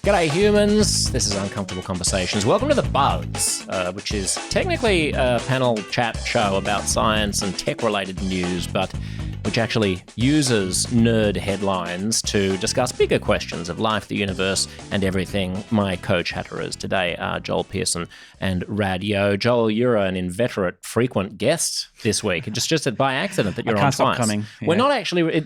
G'day humans, this is Uncomfortable Conversations. Welcome to The Buzz, which is technically a panel chat show about science and tech-related news, but which actually uses nerd headlines to discuss bigger questions of life, the universe, and everything. My co-chatterers today are Joel Pearson and Rad Yo. Joel, you're an inveterate frequent guest this week. Just by accident that you're on twice. I can't stop coming. Yeah. We're not actually...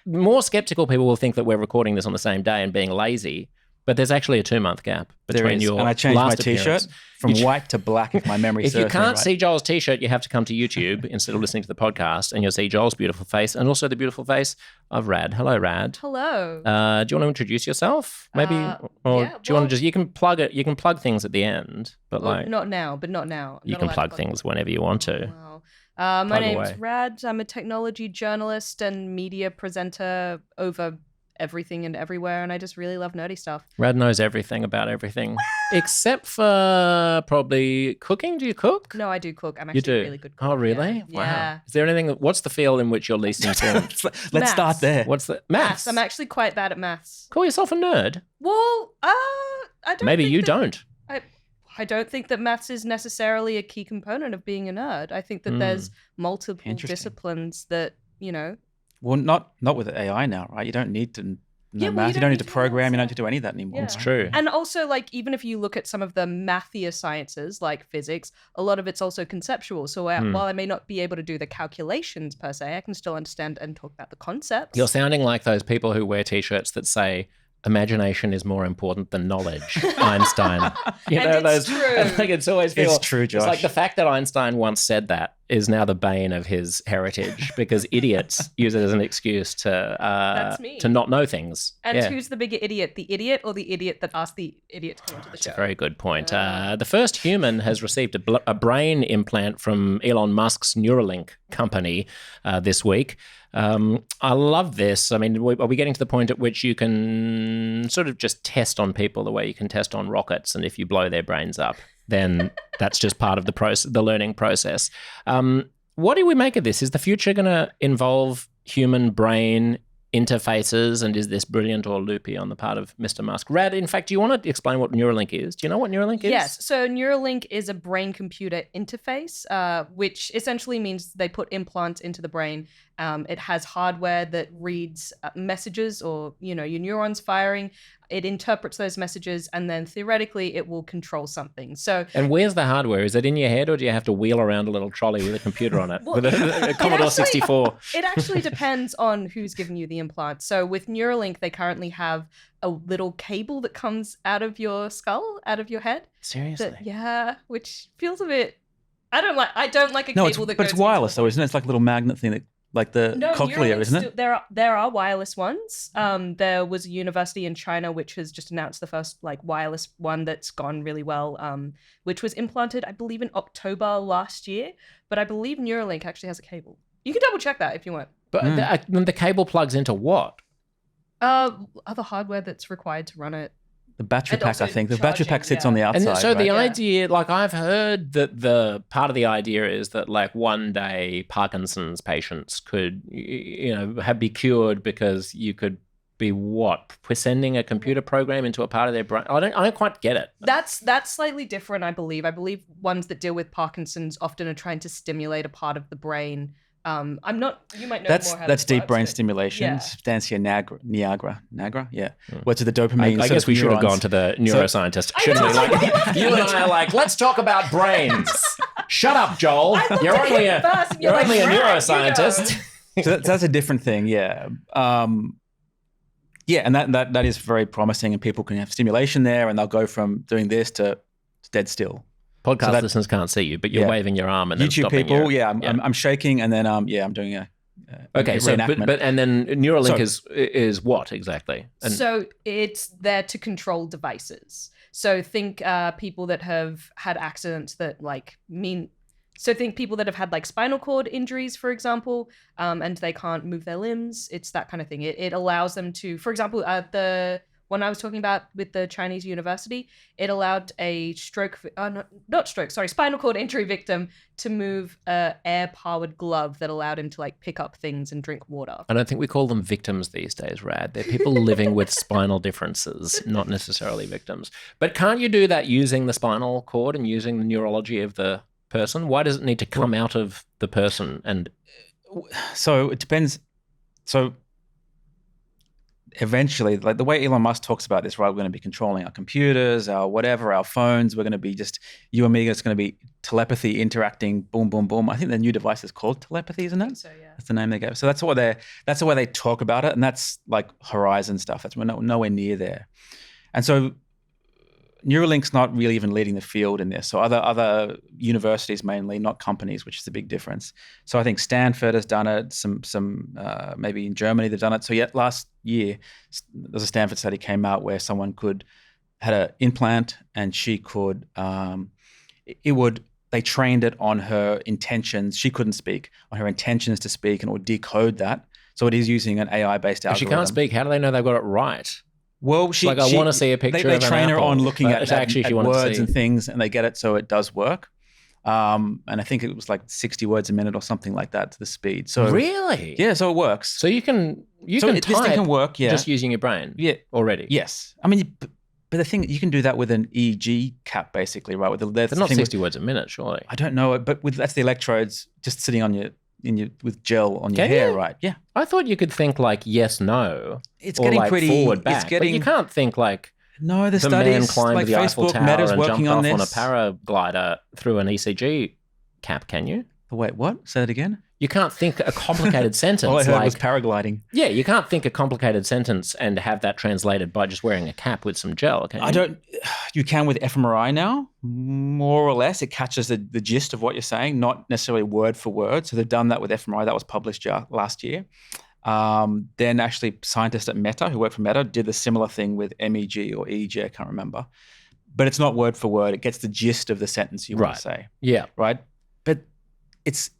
more skeptical people will think that we're recording this on the same day and being lazy. But there's actually a 2-month gap between your and I changed last my T-shirt from white to black if my memory serves me right. If you can't see Joel's T-shirt, you have to come to YouTube instead of listening to the podcast, and you'll see Joel's beautiful face and also the beautiful face of Rad. Hello, Rad. Hello. Do you want to introduce yourself? Maybe, do you want to just? You can plug it. You can plug things at the end, but not now. You can plug things whenever you want to. Wow. My name's Rad. I'm a technology journalist and media presenter over everything and everywhere, and I just really love nerdy stuff. Rad knows everything about everything, except for probably cooking. Do you cook? No, I do cook. I'm actually a really good cook. Oh, really? Yeah. Wow. Yeah. Is there anything? What's the field in which you're least informed? Let's start there. What's the maths? I'm actually quite bad at maths. Call yourself a nerd. Well, I don't. Maybe you don't. I don't think that maths is necessarily a key component of being a nerd. I think that there's multiple disciplines that, you know. Well, not with AI now, right? You don't need to know math. You don't need to program. You don't need to do any of that anymore. Yeah. It's true. And also, like, even if you look at some of the mathier sciences, like physics, a lot of it's also conceptual. So while I may not be able to do the calculations per se, I can still understand and talk about the concepts. You're sounding like those people who wear T-shirts that say, imagination is more important than knowledge. Einstein. You know, it's true. Like it's always It's true, Josh. It's like the fact that Einstein once said that is now the bane of his heritage because idiots use it as an excuse to not know things. And who's the bigger idiot? The idiot or the idiot that asked the idiot to come onto the show? That's a very good point. The first human has received a brain implant from Elon Musk's Neuralink company this week. I love this. I mean, are we getting to the point at which you can sort of just test on people the way you can test on rockets, and if you blow their brains up, then that's just part of the process, the learning process. What do we make of this? Is the future going to involve human brain interfaces, and is this brilliant or loopy on the part of Mr. Musk? Rad, in fact, do you want to explain what Neuralink is? Do you know what Neuralink is? Yes. So Neuralink is a brain-computer interface, which essentially means they put implants into the brain. It has hardware that reads messages or, you know, your neurons firing. It interprets those messages, and then theoretically it will control something. And where's the hardware? Is it in your head, or do you have to wheel around a little trolley with a computer on it? With a Commodore 64? It actually depends on who's giving you the implant. So with Neuralink, they currently have a little cable that comes out of your skull, out of your head. Seriously? Which feels a bit... I don't like a cable that goes... But it's wireless though, isn't it? It's like a little magnet thing that... Like the cochlea, isn't it? There are wireless ones. There was a university in China which has just announced the first like wireless one that's gone really well, which was implanted, I believe, in October last year. But I believe Neuralink actually has a cable. You can double check that if you want. But the cable plugs into what? Other hardware that's required to run it. The battery pack, I think. The battery pack sits on the outside. And so the idea, like I've heard that the part of the idea is that like one day Parkinson's patients could, you know, be cured because you could be sending a computer program into a part of their brain. I don't quite get it. That's slightly different, I believe. I believe ones that deal with Parkinson's often are trying to stimulate a part of the brain. I'm not. You might know more. That's deep brain stimulation. Substantia nigra. Yeah. What's the dopamine? I guess we should have gone to the neuroscientist, shouldn't we? Like, you and I are like, let's talk about brains. Shut up, Joel. You're only a neuroscientist. So that's a different thing. Yeah. And that is very promising, and people can have stimulation there, and they'll go from doing this to dead still. Podcast listeners can't see you, but you're waving your arm and then YouTube stopping people, I'm shaking, and then I'm doing a reenactment. But then Neuralink is what exactly? So it's there to control devices. So think people that have had accidents that think people that have had like spinal cord injuries, for example, and they can't move their limbs. It's that kind of thing. It allows them to, for example, one I was talking about with the Chinese university, it allowed a spinal cord injury victim to move a air-powered glove that allowed him to like pick up things and drink water. I don't think we call them victims these days, Rad. They're people living with spinal differences, not necessarily victims. But can't you do that using the spinal cord and using the neurology of the person? Why does it need to come out of the person? And so it depends. So eventually, like the way Elon Musk talks about this, right? We're going to be controlling our computers, our whatever, our phones. We're going to be just you and me. It's going to be telepathy interacting. Boom, boom, boom. I think the new device is called telepathy, isn't it? I think so, yeah. That's the name they gave. So that's the way they talk about it, and that's like horizon stuff. We're nowhere near there. And so Neuralink's not really even leading the field in this. So other universities mainly, not companies, which is a big difference. So I think Stanford has done it. Some maybe in Germany they've done it. So yet last year there's a Stanford study came out where someone had an implant and she could they trained it on her intentions. She couldn't speak, on her intentions to speak, and it would decode that. So it is using an AI-based algorithm. if she can't speak, how do they know they've got it right? Well, I want to see a picture of an train her apple. on looking at words see. and things, and they get it so it does work. And I think it was like 60 words a minute or something like that to the speed. So really? Yeah, so it works. So you can this type thing can work, yeah. just using your brain already? Yes. I mean, but the thing, you can do that with an EEG cap basically, right? They're not 60 words a minute, surely. I don't know, but that's the electrodes just sitting on with gel on your hair, right? Yeah. I thought you could think like yes, no. It's or getting like pretty forward, back. It's getting, but you can't think like no, the man studies climbed like the Eiffel Facebook, Tower Meta's and working jumped on off this. on a paraglider through an ECG cap, can you? Wait, what? Say that again? You can't think a complicated sentence. All I heard like, was paragliding. Yeah, you can't think a complicated sentence and have that translated by just wearing a cap with some gel, can you? You can with fMRI now, more or less. It catches the gist of what you're saying, not necessarily word for word. So they've done that with fMRI. That was published last year. Then actually scientists at Meta, who work for Meta, did the similar thing with MEG or EEG, I can't remember. But it's not word for word. It gets the gist of the sentence you want to say. Yeah. Right? But it's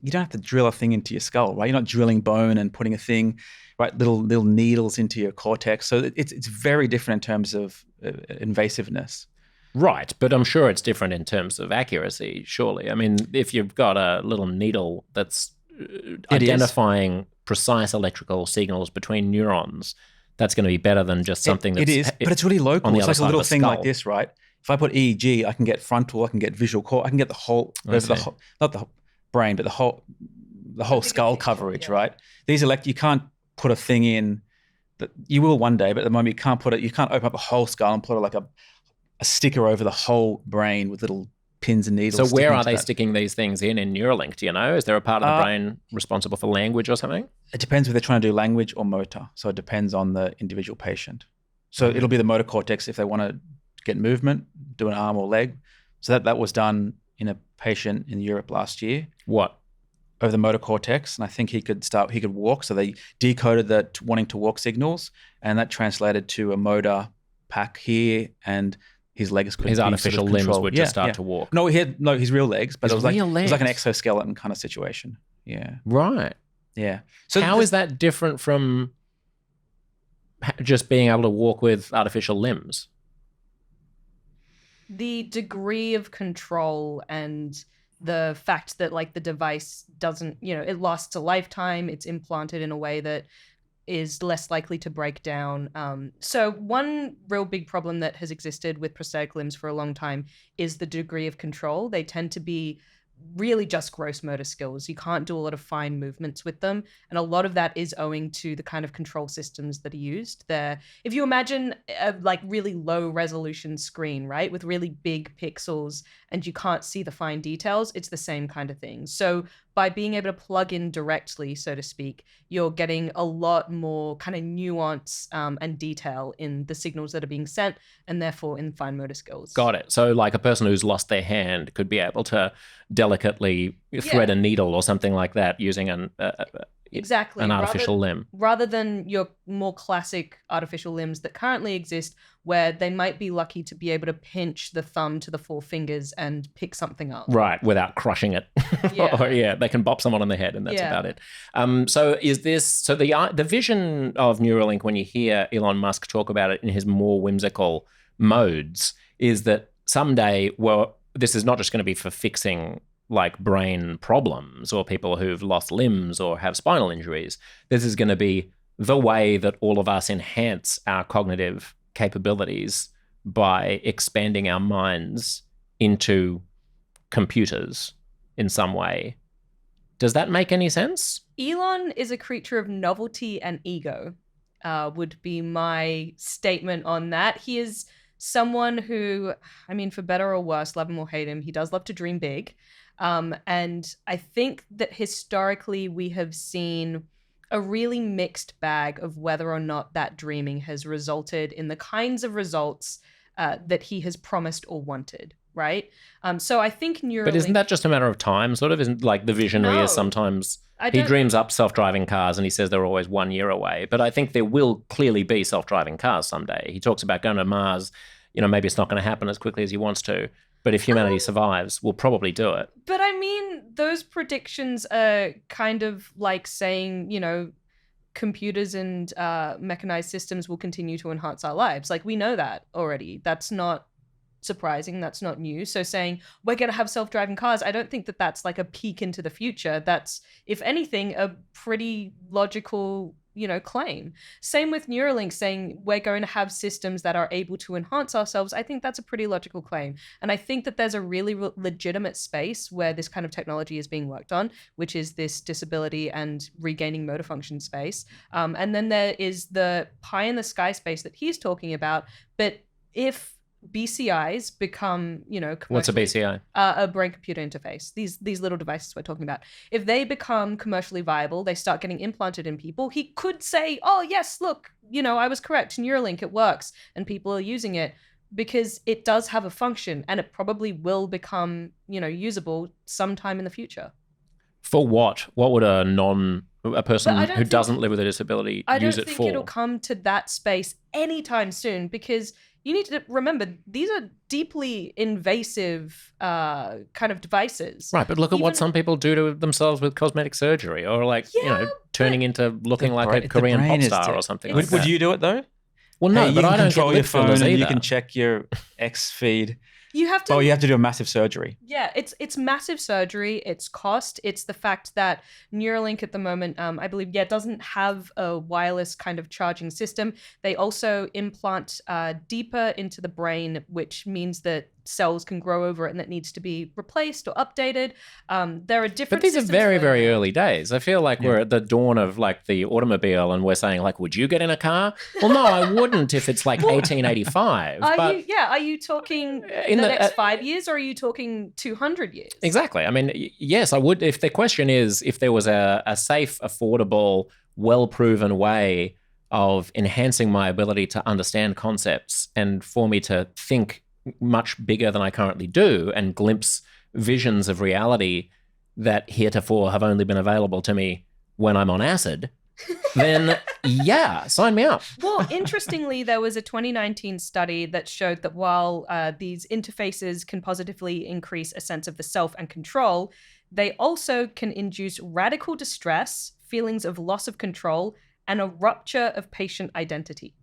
you don't have to drill a thing into your skull, right? You're not drilling bone and putting a thing, right? Little needles into your cortex. So it's very different in terms of invasiveness. Right, but I'm sure it's different in terms of accuracy, surely. I mean, if you've got a little needle that's identifying precise electrical signals between neurons, that's going to be better than just something that's... It is, but it's really local. It's like a little thing skull. like this, right? If I put EEG, I can get frontal, I can get visual core, I can get the whole, not the brain, but the whole skull coverage, right? These you can't put a thing in that you will one day, but at the moment you can't open up the whole skull and put like a sticker over the whole brain with little pins and needles. So where are they sticking these things in Neuralink? Do you know? Is there a part of the brain responsible for language or something? It depends if they're trying to do language or motor. So it depends on the individual patient. So it'll be the motor cortex if they want to get movement, do an arm or leg. So that was done in a patient in Europe last year. What? Over the motor cortex, and I think he could walk. So they decoded the wanting to walk signals, and that translated to a motor pack here, and his legs could his artificial limbs would just start to walk. No, his real legs, but it was like an exoskeleton kind of situation. Yeah. Right. Yeah. So how is that different from just being able to walk with artificial limbs? The degree of control and the fact that like the device doesn't, it lasts a lifetime, it's implanted in a way that is less likely to break down. So one real big problem that has existed with prosthetic limbs for a long time is the degree of control. They tend to be really just gross motor skills. You can't do a lot of fine movements with them. And a lot of that is owing to the kind of control systems that are used there. If you imagine a like really low resolution screen, right, with really big pixels and you can't see the fine details, it's the same kind of thing. So by being able to plug in directly, so to speak, you're getting a lot more kind of nuance and detail in the signals that are being sent, and therefore in fine motor skills. Got it. So like a person who's lost their hand could be able to delicately thread a needle or something like that using Exactly. an artificial limb. Rather than your more classic artificial limbs that currently exist, where they might be lucky to be able to pinch the thumb to the four fingers and pick something up. Right, without crushing it. Yeah. They can bop someone on the head and that's Yeah. about it. So the vision of Neuralink, when you hear Elon Musk talk about it in his more whimsical modes, is that someday, well, this is not just going to be for fixing like brain problems or people who've lost limbs or have spinal injuries. This is going to be the way that all of us enhance our cognitive capabilities by expanding our minds into computers in some way. Does that make any sense? Elon is a creature of novelty and ego, would be my statement on that. He is someone who, I mean, for better or worse, love him or hate him, he does love to dream big. And I think that historically we have seen a really mixed bag of whether or not that dreaming has resulted in the kinds of results that he has promised or wanted, right? So I think Neuralink... But isn't that just a matter of time, sort of? Isn't like the visionary is sometimes... He dreams up self-driving cars and he says they're always 1 year away. But I think there will clearly be self-driving cars someday. He talks about going to Mars. You know, maybe it's not going to happen as quickly as he wants to. But if humanity survives, we'll probably do it. But I mean, those predictions are kind of like saying, you know, computers and mechanized systems will continue to enhance our lives. Like, we know that already. That's not surprising. That's not new. So saying we're going to have self-driving cars, I don't think that that's like a peek into the future. That's, if anything, a pretty logical, you know, claim. Same with Neuralink saying we're going to have systems that are able to enhance ourselves. I think that's a pretty logical claim. And I think that there's a really legitimate space where this kind of technology is being worked on, which is this disability and regaining motor function space. And then there is the pie in the sky space that he's talking about. But if BCIs become, you know, what's a BCI? A brain-computer interface. These little devices we're talking about. If they become commercially viable, they start getting implanted in people. He could say, "Oh yes, look, you know, I was correct. Neuralink, it works, and people are using it because it does have a function, and it probably will become, you know, usable sometime in the future." For what? What would a person who doesn't live with a disability use it for? I don't think it'll come to that space anytime soon because you need to remember, these are deeply invasive kind of devices. Right, but look at what some people do to themselves with cosmetic surgery or like, you know, turning into looking like a Korean pop star or something like that. Would you do it though? Well, no, hey, but I don't control get your phone and either. you can check your X feed. You have to. Oh, you have to do a massive surgery. Yeah, it's massive surgery. It's cost. It's the fact that Neuralink at the moment, I believe, doesn't have a wireless kind of charging system. They also implant deeper into the brain, which means that cells can grow over it and that needs to be replaced or updated. There are different. But these are very, very very early days. I feel like we're at the dawn of like the automobile, and we're saying like, would you get in a car? Well, no, I wouldn't if it's like 1885. Are you talking in the next 5 years, or are you talking 200 years? Exactly. I mean, yes, I would. If the question is if there was a safe, affordable, well-proven way of enhancing my ability to understand concepts and for me to think much bigger than I currently do and glimpse visions of reality that heretofore have only been available to me when I'm on acid, then yeah, sign me up. Well, interestingly, there was a 2019 study that showed that while these interfaces can positively increase a sense of the self and control, they also can induce radical distress, feelings of loss of control, and a rupture of patient identity.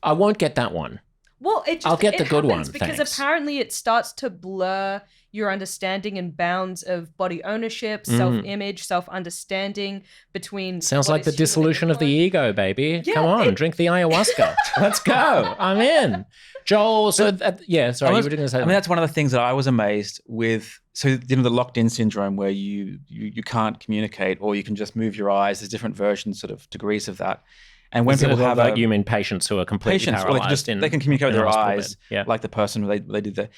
I won't get that one. Well, I'll get the good one, because thanks. apparently it starts to blur your understanding and bounds of body ownership, self-image, self-understanding between. Sounds like the dissolution of the ego, baby. Yeah, Come on, drink the ayahuasca. Let's go. I'm in. Joel, sorry, you were going to say. I mean, that's one of the things that I was amazed with. So, you know, the locked-in syndrome where you can't communicate or you can just move your eyes. There's different versions, sort of degrees of that. And when people have like you mean patients who are completely paralyzed, they can communicate with their eyes, like the person they did that.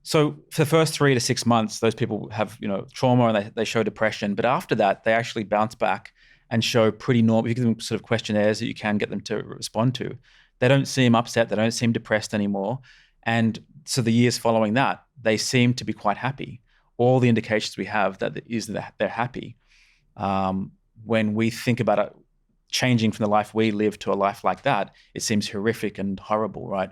So for the first 3 to 6 months, those people have, you know, trauma and they show depression. But after that, they actually bounce back and show pretty normal. You give them sort of questionnaires that you can get them to respond to. They don't seem upset. They don't seem depressed anymore. And so the years following that, they seem to be quite happy. All the indications we have that they're happy. when we think about it changing from the life we live to a life like that, it seems horrific and horrible, right?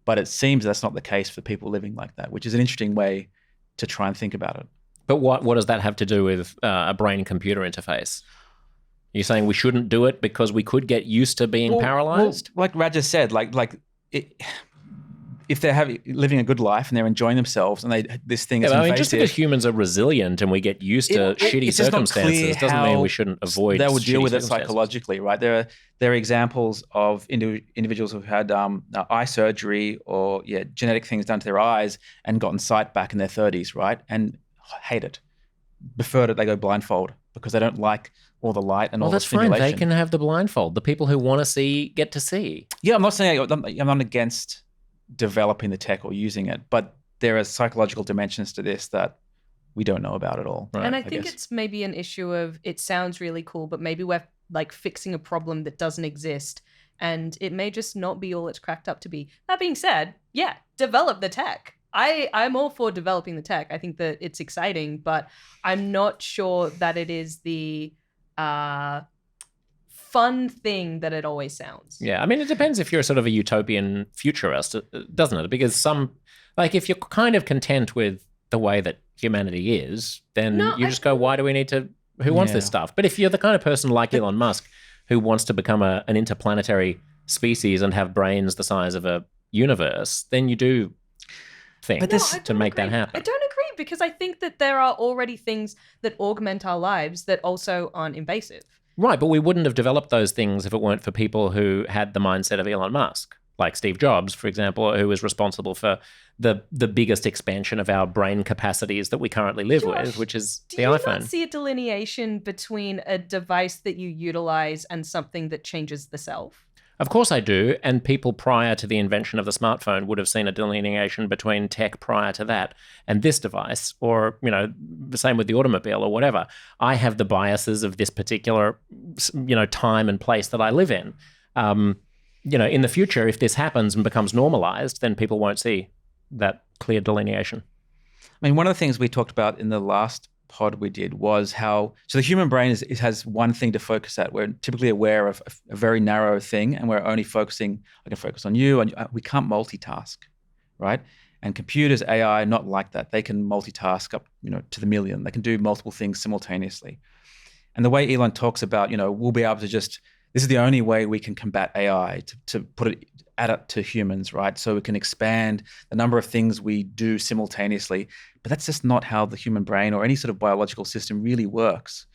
But it seems that's not the case for people living like that, which is an interesting way to try and think about it. But what does that have to do with a brain-computer interface? You're saying we shouldn't do it because we could get used to being paralyzed? Well, like Raja said, if they're living a good life and they're enjoying themselves, and this thing is invasive, just because humans are resilient and we get used to shitty circumstances doesn't mean we shouldn't avoid. They would deal with it psychologically, right? There are examples of individuals who've had eye surgery or genetic things done to their eyes and gotten sight back in their 30s, right? And hate it, prefer that they go blindfold because they don't like all the light and all the stimulation. Well, that's fine. They can have the blindfold. The people who want to see get to see. Yeah, I'm not saying I'm not against developing the tech or using it, but there are psychological dimensions to this that we don't know about at all. Right, and I think it's maybe an issue of it sounds really cool, but maybe we're like fixing a problem that doesn't exist, and it may just not be all it's cracked up to be. That being said, develop the tech. I'm all for developing the tech. I think that it's exciting, but I'm not sure that it is the fun thing that it always sounds. Yeah, I mean, it depends if you're sort of a utopian futurist, doesn't it? Because if you're kind of content with the way that humanity is, then just go, why do we need to, who wants this stuff? But if you're the kind of person like Elon Musk who wants to become an interplanetary species and have brains the size of a universe, then you do things to make that happen. I don't agree, because I think that there are already things that augment our lives that also aren't invasive. Right, but we wouldn't have developed those things if it weren't for people who had the mindset of Elon Musk, like Steve Jobs, for example, who was responsible for the biggest expansion of our brain capacities that we currently live with, which is the iPhone. Do you not see a delineation between a device that you utilize and something that changes the self? Of course I do, and people prior to the invention of the smartphone would have seen a delineation between tech prior to that and this device, or, the same with the automobile or whatever. I have the biases of this particular, time and place that I live in. In the future, if this happens and becomes normalized, then people won't see that clear delineation. I mean, one of the things we talked about in the last pod we did was how, so the human brain has one thing to focus at. We're typically aware of a very narrow thing, and we're only focusing, I can focus on you, and we can't multitask, right? And computers, AI, not like that. They can multitask up, to the million. They can do multiple things simultaneously. And the way Elon talks about, we'll be able to this is the only way we can combat AI, to add it to humans, right? So we can expand the number of things we do simultaneously. But that's just not how the human brain or any sort of biological system really works,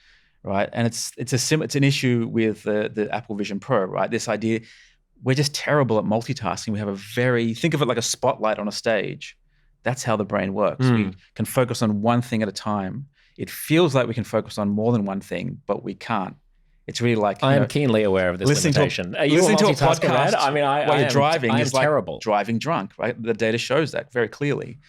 right? And it's an issue with the Apple Vision Pro, right? This idea, we're just terrible at multitasking. We have think of it like a spotlight on a stage. That's how the brain works. We can focus on one thing at a time. It feels like we can focus on more than one thing, but we can't. It's really like I am keenly aware of this limitation. Listening to a podcast while you're driving is like terrible. Driving drunk, right? The data shows that very clearly.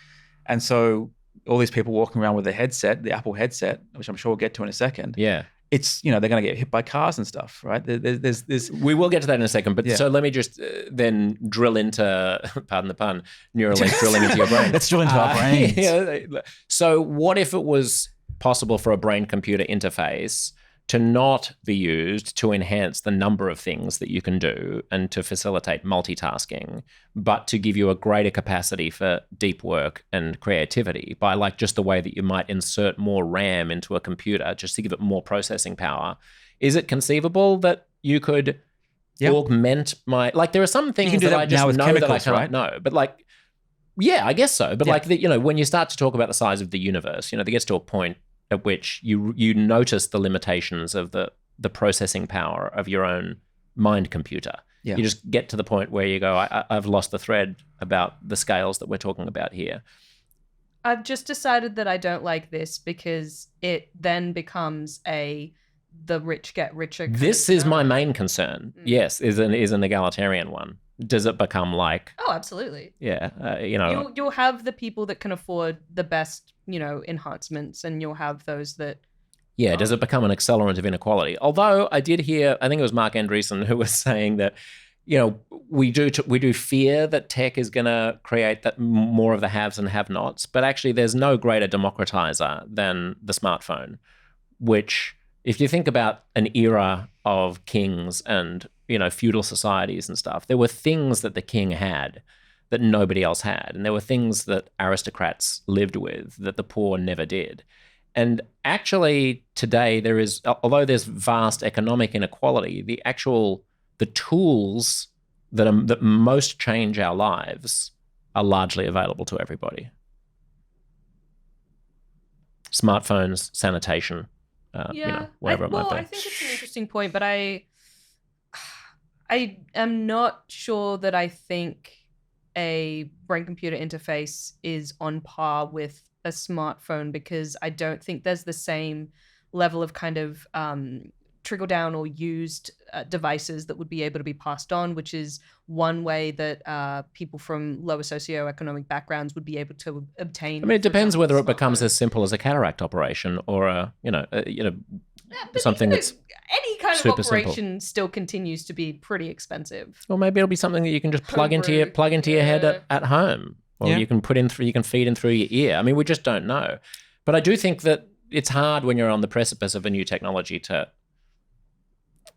And so all these people walking around with the Apple headset, which I'm sure we'll get to in a second. Yeah. It's, they're going to get hit by cars and stuff, right? There's We will get to that in a second, but so let me just then drill into, pardon the pun, Neuralink drilling into your brain. Let's drill into our brains. So what if it was possible for a brain-computer interface to not be used to enhance the number of things that you can do and to facilitate multitasking, but to give you a greater capacity for deep work and creativity by just the way that you might insert more RAM into a computer just to give it more processing power? Is it conceivable that you could augment my... there are some things that I just know that I can't know, but I guess so. But when you start to talk about the size of the universe, there gets to a point at which you notice the limitations of the processing power of your own mind computer. Yeah. You just get to the point where you go, I've lost the thread about the scales that we're talking about here. I've just decided that I don't like this because it then becomes the rich get richer. This is my main concern. Yes, is an egalitarian one. Does it become Oh, absolutely. Yeah, You'll have the people that can afford the best, enhancements, and you'll have those that... Yeah, does it become an accelerant of inequality? Although I did hear, I think it was Mark Andreessen who was saying that, we do fear that tech is going to create that more of the haves and have-nots, but actually there's no greater democratizer than the smartphone, which if you think about an era of kings and, feudal societies and stuff, there were things that the king had that nobody else had. And there were things that aristocrats lived with that the poor never did. And actually today although there's vast economic inequality, the tools that most change our lives are largely available to everybody. Smartphones, sanitation, whatever it might be. I think it's an interesting point, but I am not sure that I think a brain-computer interface is on par with a smartphone, because I don't think there's the same level of kind of trickle down or used devices that would be able to be passed on, which is one way that people from lower socioeconomic backgrounds would be able to obtain. I mean, it depends whether it becomes as simple as a cataract operation or something that's any kind of super operation simple. Still continues to be pretty expensive. Or maybe it'll be something that you can just plug into your head at home, or you can feed in through your ear. I mean, we just don't know. But I do think that it's hard when you're on the precipice of a new technology to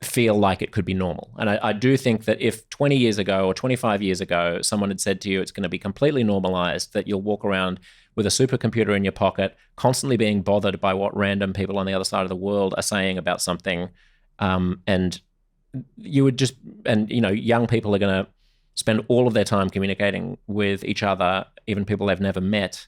feel like it could be normal. And I do think that if 20 years ago or 25 years ago, someone had said to you it's going to be completely normalized, that you'll walk around with a supercomputer in your pocket, constantly being bothered by what random people on the other side of the world are saying about something, and you would just, and young people are going to spend all of their time communicating with each other, even people they've never met,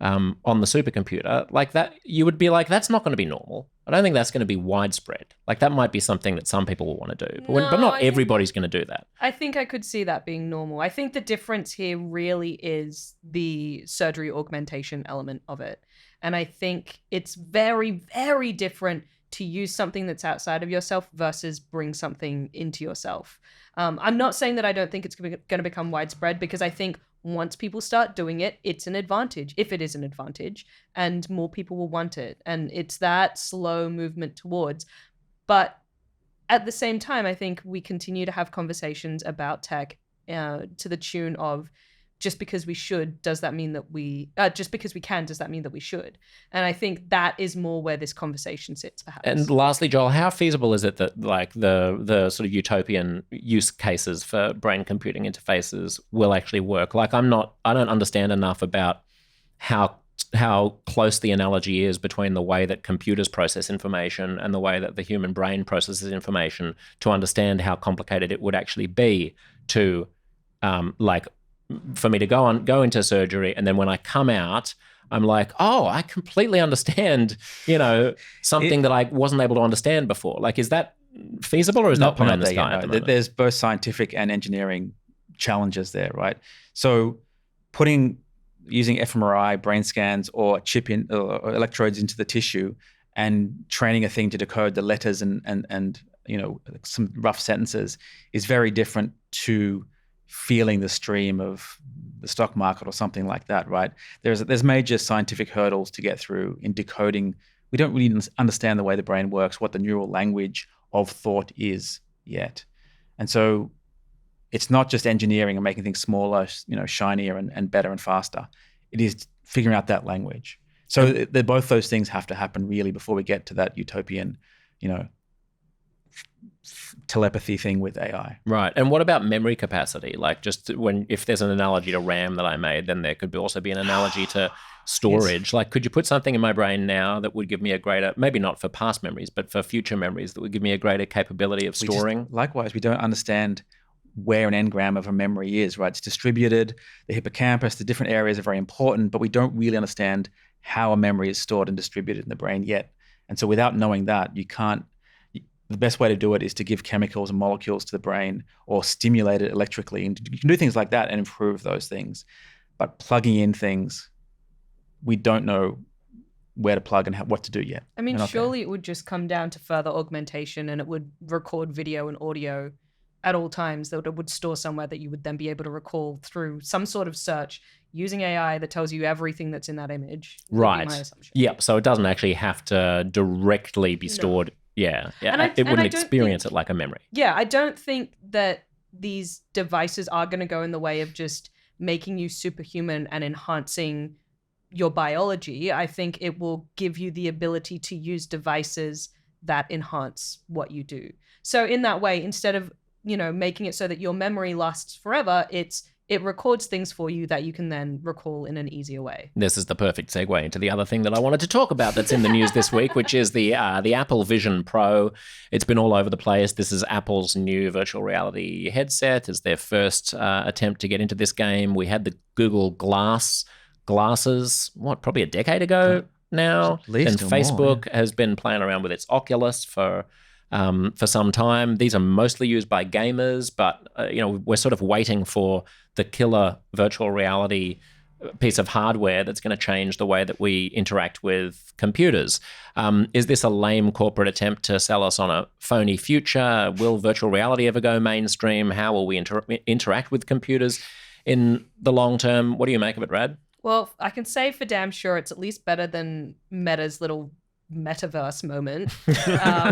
on the supercomputer, like that, you would be like, that's not going to be normal. I don't think that's going to be widespread. Like, that might be something that some people will want to do, but not everybody's going to do that. I think I could see that being normal. I think the difference here really is the surgery augmentation element of it. And I think it's very, very different to use something that's outside of yourself versus bring something into yourself. I'm not saying that I don't think it's going to become widespread, because I think once people start doing it, it's an advantage, if it is an advantage, and more people will want it. And it's that slow movement towards. But at the same time, I think we continue to have conversations about tech to the tune of, just because we should, does that mean that just because we can, does that mean that we should? And I think that is more where this conversation sits, perhaps. And lastly, Joel, how feasible is it that like the sort of utopian use cases for brain computing interfaces will actually work? Like, I don't understand enough about how close the analogy is between the way that computers process information and the way that the human brain processes information to understand how complicated it would actually be to for me to go into surgery, and then when I come out, I'm like, oh, I completely understand, something that I wasn't able to understand before. Like, is that feasible, or is that pie in the sky at the moment? There's both scientific and engineering challenges there, right? So using fMRI, brain scans, or or electrodes into the tissue and training a thing to decode the letters and some rough sentences is very different to feeling the stream of the stock market or something like that, right? There's major scientific hurdles to get through in decoding. We don't really understand the way the brain works, what the neural language of thought is yet. And so it's not just engineering and making things smaller, shinier and better and faster. It is figuring out that language. So both those things have to happen really before we get to that utopian, telepathy thing with AI. Right. And what about memory capacity? Like, if there's an analogy to RAM that I made, then there could also be an analogy to storage. Yes. Like, could you put something in my brain now that would give me a greater, maybe not for past memories, but for future memories, that would give me a greater capability of storing? Likewise, we don't understand where an engram of a memory is, right? It's distributed. The hippocampus, the different areas are very important, but we don't really understand how a memory is stored and distributed in the brain yet. And so without knowing that, the best way to do it is to give chemicals and molecules to the brain or stimulate it electrically. And you can do things like that and improve those things. But plugging in things, we don't know where to plug and what to do yet. I mean, surely it would just come down to further augmentation, and it would record video and audio at all times that it would store somewhere that you would then be able to recall through some sort of search using AI that tells you everything that's in that image. Right. Yeah. So it doesn't actually have to directly be stored. No. Yeah. It wouldn't experience it like a memory. Yeah, I don't think that these devices are going to go in the way of just making you superhuman and enhancing your biology. I think it will give you the ability to use devices that enhance what you do. So in that way, instead of, making it so that your memory lasts forever, it records things for you that you can then recall in an easier way. This is the perfect segue into the other thing that I wanted to talk about that's in the news this week, which is the Apple Vision Pro. It's been all over the place. This is Apple's new virtual reality headset. It's their first attempt to get into this game. We had the Google glasses, probably a decade ago now. At least and Facebook has been playing around with its Oculus for some time. These are mostly used by gamers, but we're sort of waiting for the killer virtual reality piece of hardware that's going to change the way that we interact with computers. Is this a lame corporate attempt to sell us on a phony future? Will virtual reality ever go mainstream? How will we interact with computers in the long term? What do you make of it, Rad? Well, I can say for damn sure it's at least better than Meta's little metaverse moment.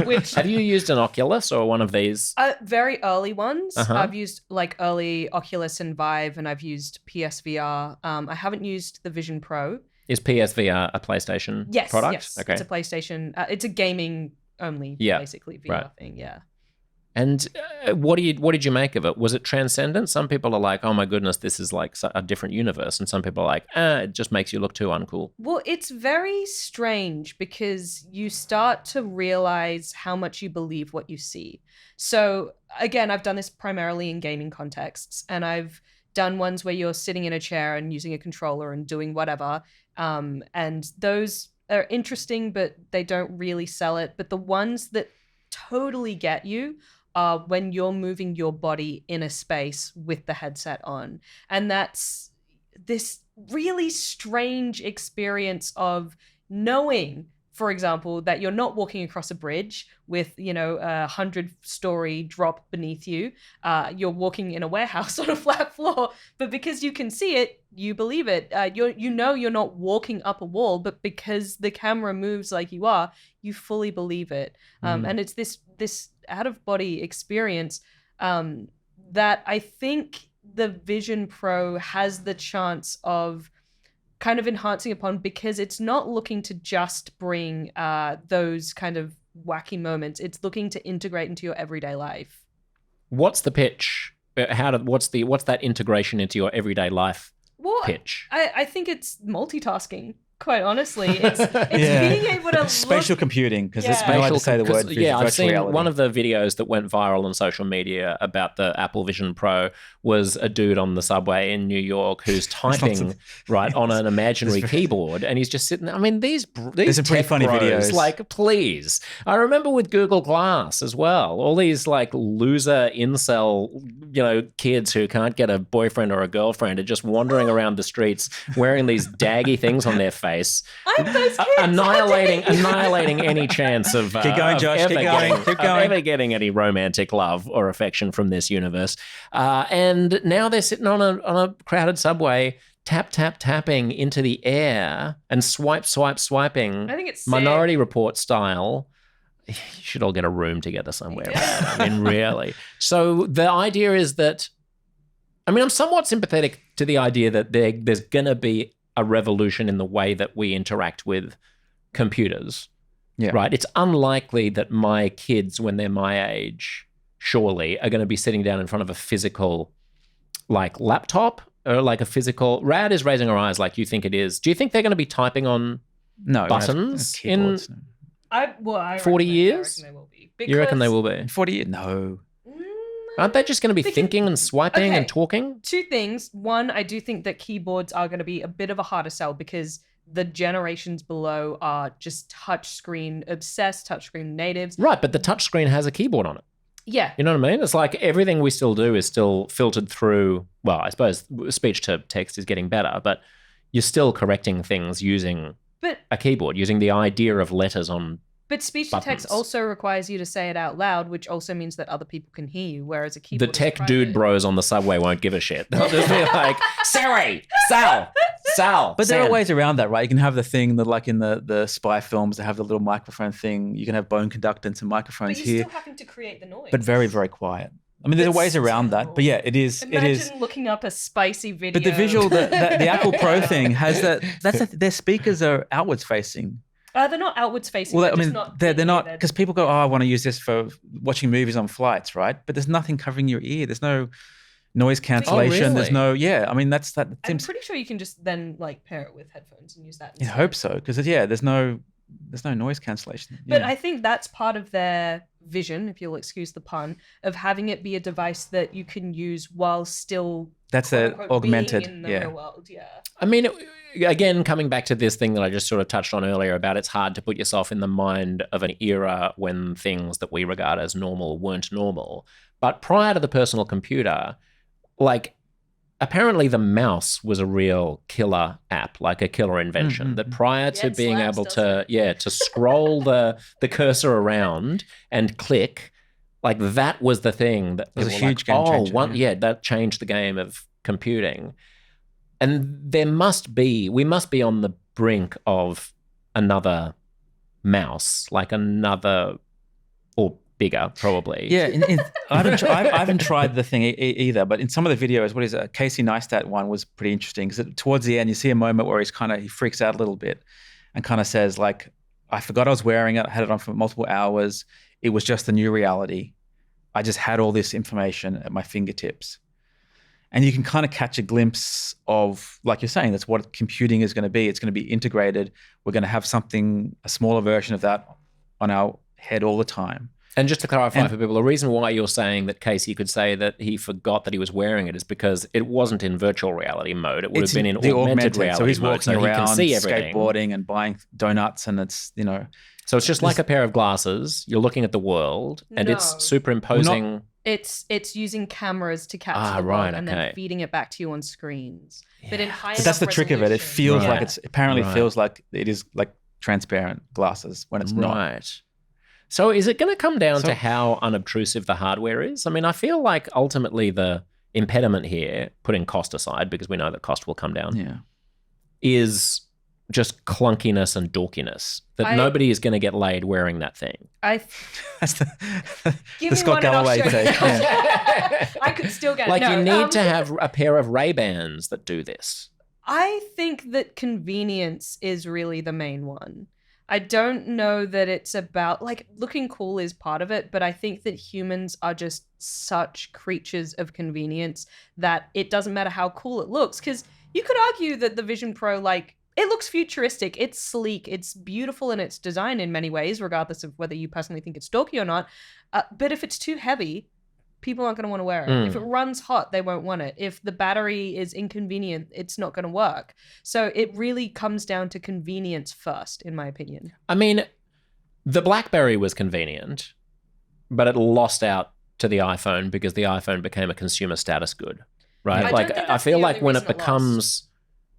Which have you used an Oculus or one of these? Very early ones. Uh-huh. I've used like early Oculus and Vive, and I've used PSVR. I haven't used the Vision Pro. Is PSVR a PlayStation product? Yes, okay. It's a PlayStation. It's a gaming only, basically VR thing. Yeah. And what did you make of it? Was it transcendent? Some people are like, oh my goodness, this is like a different universe. And some people are like, it just makes you look too uncool. Well, it's very strange because you start to realize how much you believe what you see. So again, I've done this primarily in gaming contexts, and I've done ones where you're sitting in a chair and using a controller and doing whatever. And those are interesting, but they don't really sell it. But the ones that totally get you when you're moving your body in a space with the headset on. And that's this really strange experience of knowing, for example, that you're not walking across a bridge with, a 100-story drop beneath you. You're walking in a warehouse on a flat floor, but because you can see it, you believe it. You're not walking up a wall, but because the camera moves like you are, you fully believe it. And it's this out-of-body experience that I think the Vision Pro has the chance of kind of enhancing upon, because it's not looking to just bring those kind of wacky moments. It's looking to integrate into your everyday life. What's the pitch? What's that integration into your everyday life pitch? I think it's multitasking. Quite honestly, it's being able to spatial computing, because it's been allowed to say the word I've seen reality. One of the videos that went viral on social media about the Apple Vision Pro was a dude on the subway in New York who's typing on an imaginary keyboard, and he's just sitting there. I mean, these some pretty funny videos. Like, please. I remember with Google Glass as well, all these like loser incel, kids who can't get a boyfriend or a girlfriend are just wandering around the streets wearing these daggy things on their face. I'm those kids. Annihilating any chance of keep going, Josh. Keep going. Ever getting any romantic love or affection from this universe. And now they're sitting on a crowded subway, tapping into the air and swiping. I think it's Minority Report style. You should all get a room together somewhere. Yeah. I mean, really. So the idea is that, I'm somewhat sympathetic to the idea that there's going to be a revolution in the way that we interact with computers. Yeah. Right? It's unlikely that my kids, when they're my age, surely are going to be sitting down in front of a physical, like, laptop or like a physical. Rad is raising her eyes like you think it is. Do you think they're going to be typing on buttons in 40 years? I reckon they will be. You reckon they will be? 40 years? No. Aren't they just going to be thinking and swiping and talking? Two things. One, I do think that keyboards are going to be a bit of a harder sell because the generations below are just touchscreen obsessed, touchscreen natives. Right, but the touchscreen has a keyboard on it. Yeah. You know what I mean? It's like everything we still do is still filtered through, well, I suppose speech to text is getting better, but you're still correcting things using a keyboard, using the idea of letters on But speech to text also requires you to say it out loud, which also means that other people can hear you, whereas a keyboard the tech dude bros on the subway won't give a shit. They'll just be like, Siri, Sal. But there are ways around that, right? You can have the thing that, like in the spy films, they have the little microphone thing. You can have bone conductance and microphones but you're here. still having to create the noise. But very, very quiet. I mean, there are ways around that. But yeah, it is. Imagine looking up a spicy video. But the visual, the Apple Pro thing has that. Their speakers are outwards facing. They're not outwards facing. Well, they're I just mean, not they're not, they're- because people go, oh, I want to use this for watching movies on flights, right? But there's nothing covering your ear. There's no noise cancellation. really? There's no, I mean, that I'm seems, pretty sure you can just then like pair it with headphones and use that. I instead. hope so, because there's no noise cancellation. But Yeah. I think that's part of their vision, if you'll excuse the pun, of having it be a device that you can use while still That's quote, the unquote, augmented, being in the real world. Yeah. I mean, again, coming back to this thing that I just sort of touched on earlier about it's hard to put yourself in the mind of an era when things that we regard as normal weren't normal. But prior to the personal computer, like, apparently the mouse was a real killer app, like a killer invention. Mm-hmm. That prior to it being slaps, able doesn't to scroll the cursor around and click, like that was the thing that was a people were huge like, game changer, yeah. that changed the game of computing. And we must be on the brink of another mouse, like another, or bigger, probably. Yeah, I haven't tried the thing either, but in some of the videos, what is it? Casey Neistat one was pretty interesting because towards the end, you see a moment where he freaks out a little bit and kind of says like, I forgot I was wearing it, I had it on for multiple hours. It was just the new reality. I just had all this information at my fingertips. And you can kind of catch a glimpse of, like you're saying, that's what computing is going to be. It's going to be integrated. We're going to have a smaller version of that on our head all the time. And just to clarify for people, the reason why you're saying that Casey could say that he forgot that he was wearing it is because it wasn't in virtual reality mode. It would have been in the augmented reality So he's mode, walking so around, he can see everything. skateboarding and buying donuts, and it's, So it's just like a pair of glasses. You're looking at the world, and it's No. superimposing. It's using cameras to capture the right, world and then okay. feeding it back to you on screens. But in high But that's the enough trick of it. It resolution- feels Right. like it's apparently Right. feels like it is like transparent glasses when it's not. Right. So is it going to come down So- to how unobtrusive the hardware is? I mean, I feel like ultimately the impediment here, putting cost aside, because we know that cost will come down, Yeah. is just clunkiness and dorkiness. That nobody is going to get laid wearing that thing. That's the Give me Scott one and I'll Galloway show you. take. Yeah. I could still get Like no, you need to have a pair of Ray-Bans that do this. I think that convenience is really the main one. I don't know that it's about, like, looking cool is part of it, but I think that humans are just such creatures of convenience that it doesn't matter how cool it looks. Because you could argue that the Vision Pro, like, it looks futuristic, it's sleek, it's beautiful in its design in many ways, regardless of whether you personally think it's dorky or not. But if it's too heavy, people aren't going to want to wear it. If it runs hot, they won't want it. If the battery is inconvenient, it's not going to work. So it really comes down to convenience first, in my opinion. I mean, the BlackBerry was convenient, but it lost out to the iPhone because the iPhone became a consumer status good, right? I Like, don't think I that's feel the like only when it reason it becomes...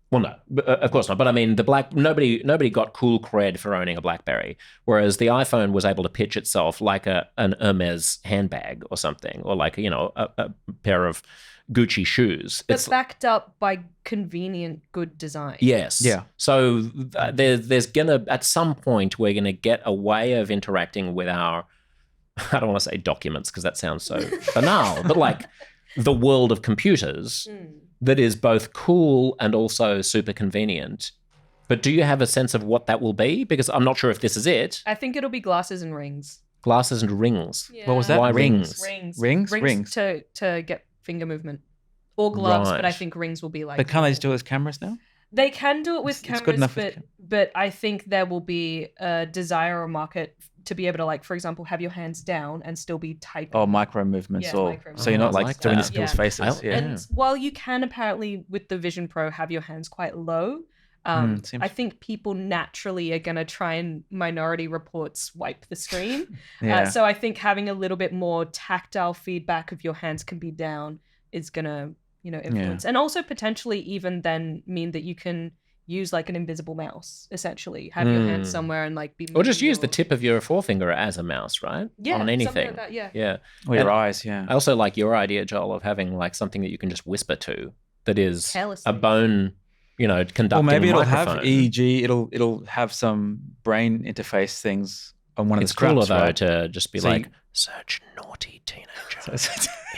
Well, no, of course not. But I mean, nobody got cool cred for owning a BlackBerry, whereas the iPhone was able to pitch itself like an Hermes handbag or something, or like a pair of Gucci shoes. But backed up by convenient, good design. Yes. Yeah. So there's gonna, at some point, we're gonna get a way of interacting with our, I don't want to say documents because that sounds so banal, but like the world of computers. That is both cool and also super convenient. But do you have a sense of what that will be? Because I'm not sure if this is it. I think it'll be glasses and rings. Glasses and rings. Yeah. What was that? Why Rings. Rings to get finger movement. Or gloves, but I Right. think rings will be like... But can't they just do it as cameras now? They can do it with It's good cameras, enough with but I think there will be a desire or market to be able to, like, for example, have your hands down and still be typing. Oh, micro movements, Yeah, or micro so you're not movements. I like like doing that. this people's Yeah. faces. Yeah. And while you can apparently, with the Vision Pro, have your hands quite low, seems- I think people naturally are going to try and Minority Report swipe the screen. Yeah. So I think having a little bit more tactile feedback of your hands can be down is going to, influence. And also potentially even then mean that you can use like an invisible mouse, essentially. Have your hand somewhere and like be... Or just moving use the your- tip of your forefinger as a mouse, right? Yeah, On something anything. like that, yeah. Yeah. Or your And eyes, yeah. I also like your idea, Joel, of having like something that you can just whisper to that is Carelessly. a bone, conducting Or maybe it'll microphone. have EEG. It'll have some brain interface things on one of It's the straps, cooler though right? to just be So like, you- search naughty teenager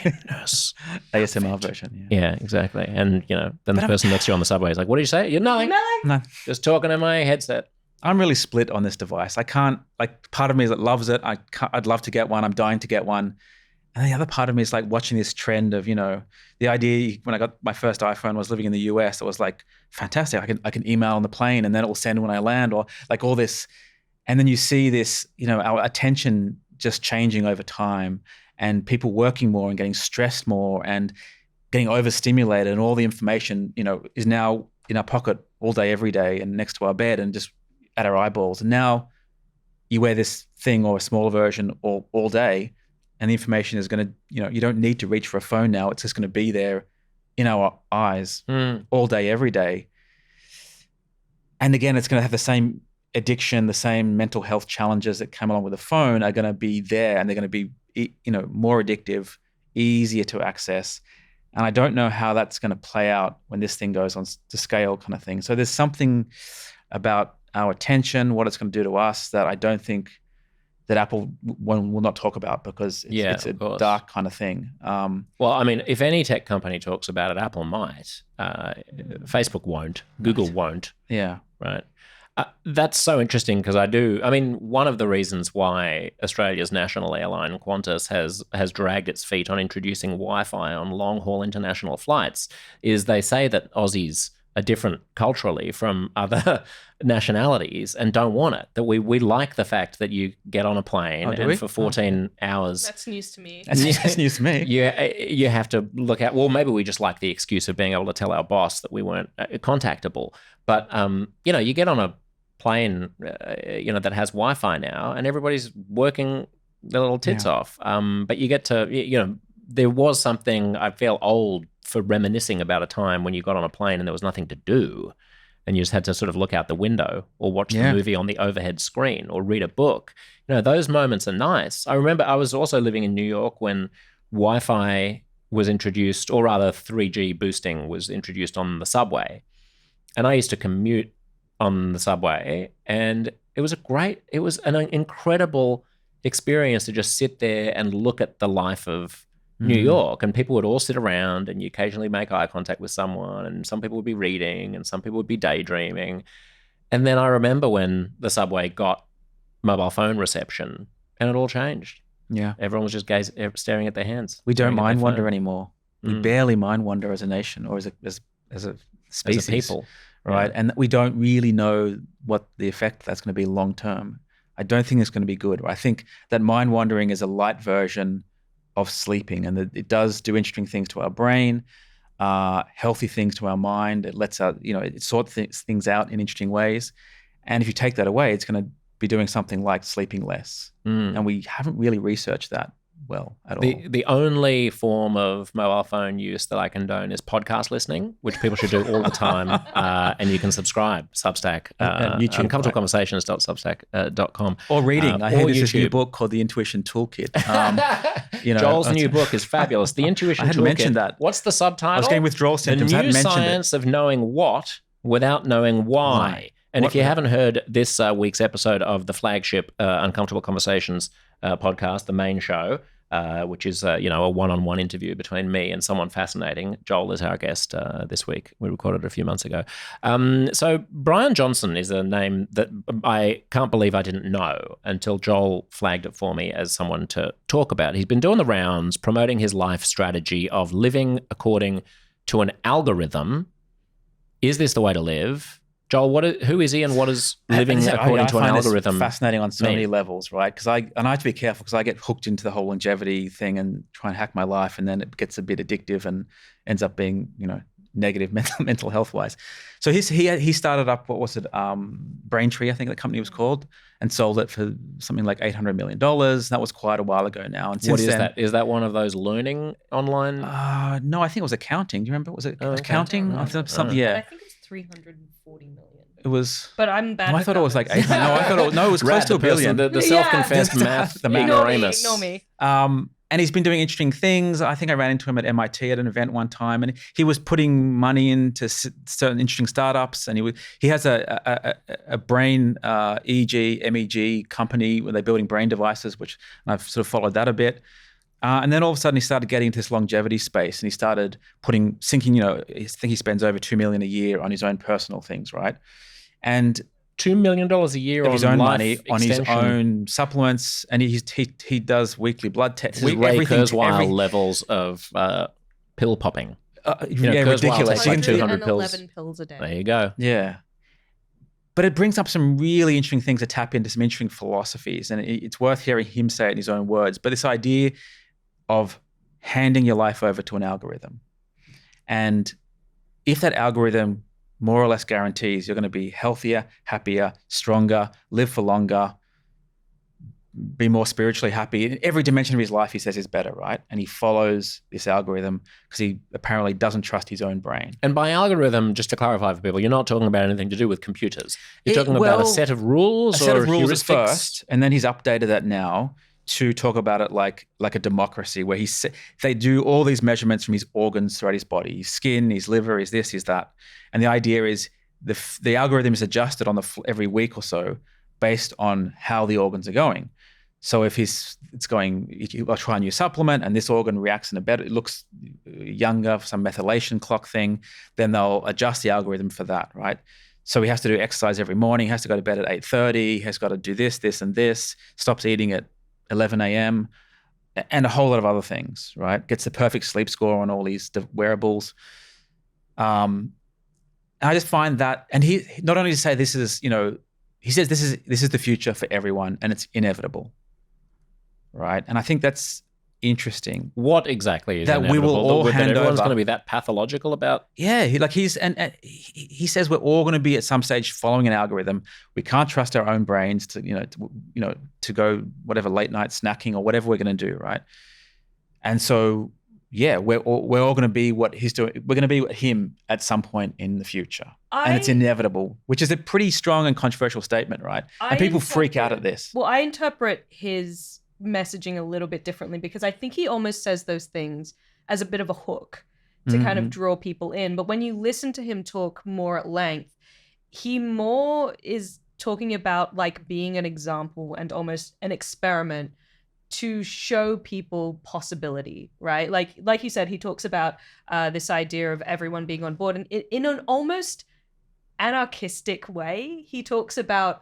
in nurse. ASMR version. Yeah. Yeah, exactly. And then the person next to you on the subway is like, "What did you say?" You're nothing. Nothing. No, Just talking in my headset. I'm really split on this device. I can't, like, part of me that loves it. I'd love to get one. I'm dying to get one. And the other part of me is like watching this trend of, the idea when I got my first iPhone, I was living in the US. It was like, fantastic. I can email on the plane and then it will send when I land, or like all this. And then you see this, our attention just changing over time, and people working more and getting stressed more and getting overstimulated, and all the information, is now in our pocket all day, every day, and next to our bed and just at our eyeballs. And now you wear this thing or a smaller version all day, and the information is going to, you don't need to reach for a phone now. It's just going to be there in our eyes all day, every day. And again, it's going to have the same addiction, the same mental health challenges that come along with the phone are going to be there, and they're going to be, more addictive, easier to access. And I don't know how that's going to play out when this thing goes on to scale, kind of thing. So there's something about our attention, what it's going to do to us, that I don't think that Apple will not talk about, because it's a dark kind of thing. Well, I mean, if any tech company talks about it, Apple might. Facebook won't. Google won't. Yeah. Right. That's so interesting, because one of the reasons why Australia's national airline Qantas has dragged its feet on introducing Wi-Fi on long-haul international flights is they say that Aussies are different culturally from other nationalities and don't want it. That we like the fact that you get on a plane and for 14 hours. That's news to me. That's news to me. You have to look at, well, maybe we just like the excuse of being able to tell our boss that we weren't contactable. But, you get on a plane, that has Wi-Fi now, and everybody's working their little tits off. But you get to, there was something, I feel old for reminiscing about a time when you got on a plane and there was nothing to do, and you just had to sort of look out the window or watch the movie on the overhead screen or read a book. Those moments are nice. I remember I was also living in New York when Wi-Fi was introduced, or rather 3G boosting was introduced on the subway. And I used to commute on the subway, and it was an incredible experience to just sit there and look at the life of New York, and people would all sit around, and you occasionally make eye contact with someone, and some people would be reading and some people would be daydreaming. And then I remember when the subway got mobile phone reception, and it all changed. Yeah. Everyone was just staring at their hands. We don't mind wonder anymore. We barely mind wonder as a nation, or as a species. As a people. Right. Yeah. And we don't really know what the effect that's going to be long term. I don't think it's going to be good. I think that mind wandering is a light version of sleeping, and that it does do interesting things to our brain, healthy things to our mind. It lets out, it sorts things out in interesting ways. And if you take that away, it's going to be doing something like sleeping less. And we haven't really researched that well at all. The only form of mobile phone use that I condone is podcast listening, which people should do all the time. And you can subscribe, Substack, YouTube, uncomfortableconversations.substack.com. Or reading. I hear there's this new YouTube. book called The Intuition Toolkit. Joel's new book is fabulous. The Intuition Toolkit. I hadn't mentioned that. What's the subtitle? I was getting withdrawal symptoms. I The hadn't new mentioned science of knowing what without knowing why. And if you haven't heard this week's episode of the flagship Uncomfortable Conversations podcast, the main show, which is a one-on-one interview between me and someone fascinating. Joel is our guest this week. We recorded it a few months ago. So Brian Johnson is a name that I can't believe I didn't know until Joel flagged it for me as someone to talk about. He's been doing the rounds, promoting his life strategy of living according to an algorithm. Is this the way to live? Joel, who is he, and what does living according to an algorithm fascinating on so many levels, right? Because I have to be careful, because I get hooked into the whole longevity thing and try and hack my life, and then it gets a bit addictive and ends up being, negative mental health wise. So he started up, what was it, Braintree, I think the company was called, and sold it for something like $800 million. That was quite a while ago now. And what is that? Is that one of those learning online? No, I think it was accounting. Do you remember? Was it accounting? Right. Something, yeah. I think it was 340 million. It was, but I'm bad. No, I thought it was like 800. No, I thought it was close to $1 billion. The self-confessed math ignoramus. Ignore me. And he's been doing interesting things. I think I ran into him at MIT at an event one time, and he was putting money into certain interesting startups. And he has a brain EEG, MEG company where they're building brain devices, which I've sort of followed that a bit. And then all of a sudden he started getting into this longevity space, and he started sinking, I think he spends over $2 million a year on his own personal things, right? And $2 million a year of on his own life money, on his extension. own supplements, and he does weekly blood tests. This is Ray Kurzweil levels of pill popping. Ridiculous. Takes like 200 pills. 11 pills a day. There you go. Yeah. But it brings up some really interesting things to tap into, some interesting philosophies, and it's worth hearing him say it in his own words. But this idea of handing your life over to an algorithm, and if that algorithm more or less guarantees you're going to be healthier, happier, stronger, live for longer, be more spiritually happy. In every dimension of his life, he says, is better, right? And he follows this algorithm because he apparently doesn't trust his own brain. And by algorithm, just to clarify for people, you're not talking about anything to do with computers. You're talking about a set of rules, a set of rules heuristics? at first, and then he's updated that now to talk about it like a democracy, where they do all these measurements from his organs throughout his body, his skin, his liver, his this, his that. And the idea is the algorithm is adjusted on every week or so based on how the organs are going. So if I'll try a new supplement and this organ reacts in a better, it looks younger, some methylation clock thing, then they'll adjust the algorithm for that, right? So he has to do exercise every morning, he has to go to bed at 8:30, he has got to do this, this, and this, stops eating at 11 a.m., and a whole lot of other things, right? Gets the perfect sleep score on all these wearables. And I just find that, and he not only to say this is, he says this is the future for everyone and it's inevitable. Right. And I think that's interesting. What exactly is that inevitable? We will all hand everyone's over. going to be that pathological about? Yeah. He says we're all going to be at some stage following an algorithm. We can't trust our own brains to go whatever late night snacking or whatever we're going to do. Right. And so, yeah, we're all going to be what he's doing. We're going to be with him at some point in the future. And it's inevitable, which is a pretty strong and controversial statement. Right. And people freak out at this. Well, I interpret his messaging a little bit differently because I think he almost says those things as a bit of a hook to kind of draw people in. But when you listen to him talk more at length, he more is talking about like being an example and almost an experiment to show people possibility, right? Like you said, he talks about this idea of everyone being on board, and in an almost anarchistic way. He talks about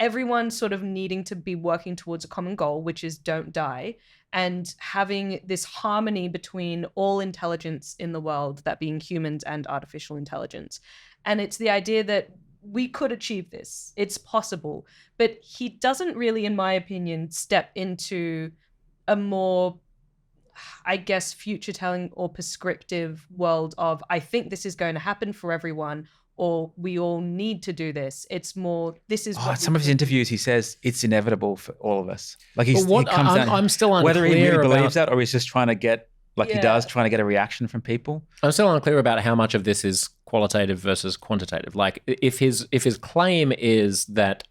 everyone sort of needing to be working towards a common goal, which is don't die, and having this harmony between all intelligence in the world, that being humans and artificial intelligence. And it's the idea that we could achieve this. It's possible. But he doesn't really, in my opinion, step into a more, I guess, future-telling or prescriptive world of, I think this is going to happen for everyone, or we all need to do this. It's more, this is what some of his interviews, he says it's inevitable for all of us. Like he comes down, I'm still unclear whether he really about, believes that or he's just trying to get, he does, trying to get a reaction from people. I'm still unclear about how much of this is qualitative versus quantitative. Like if his claim is that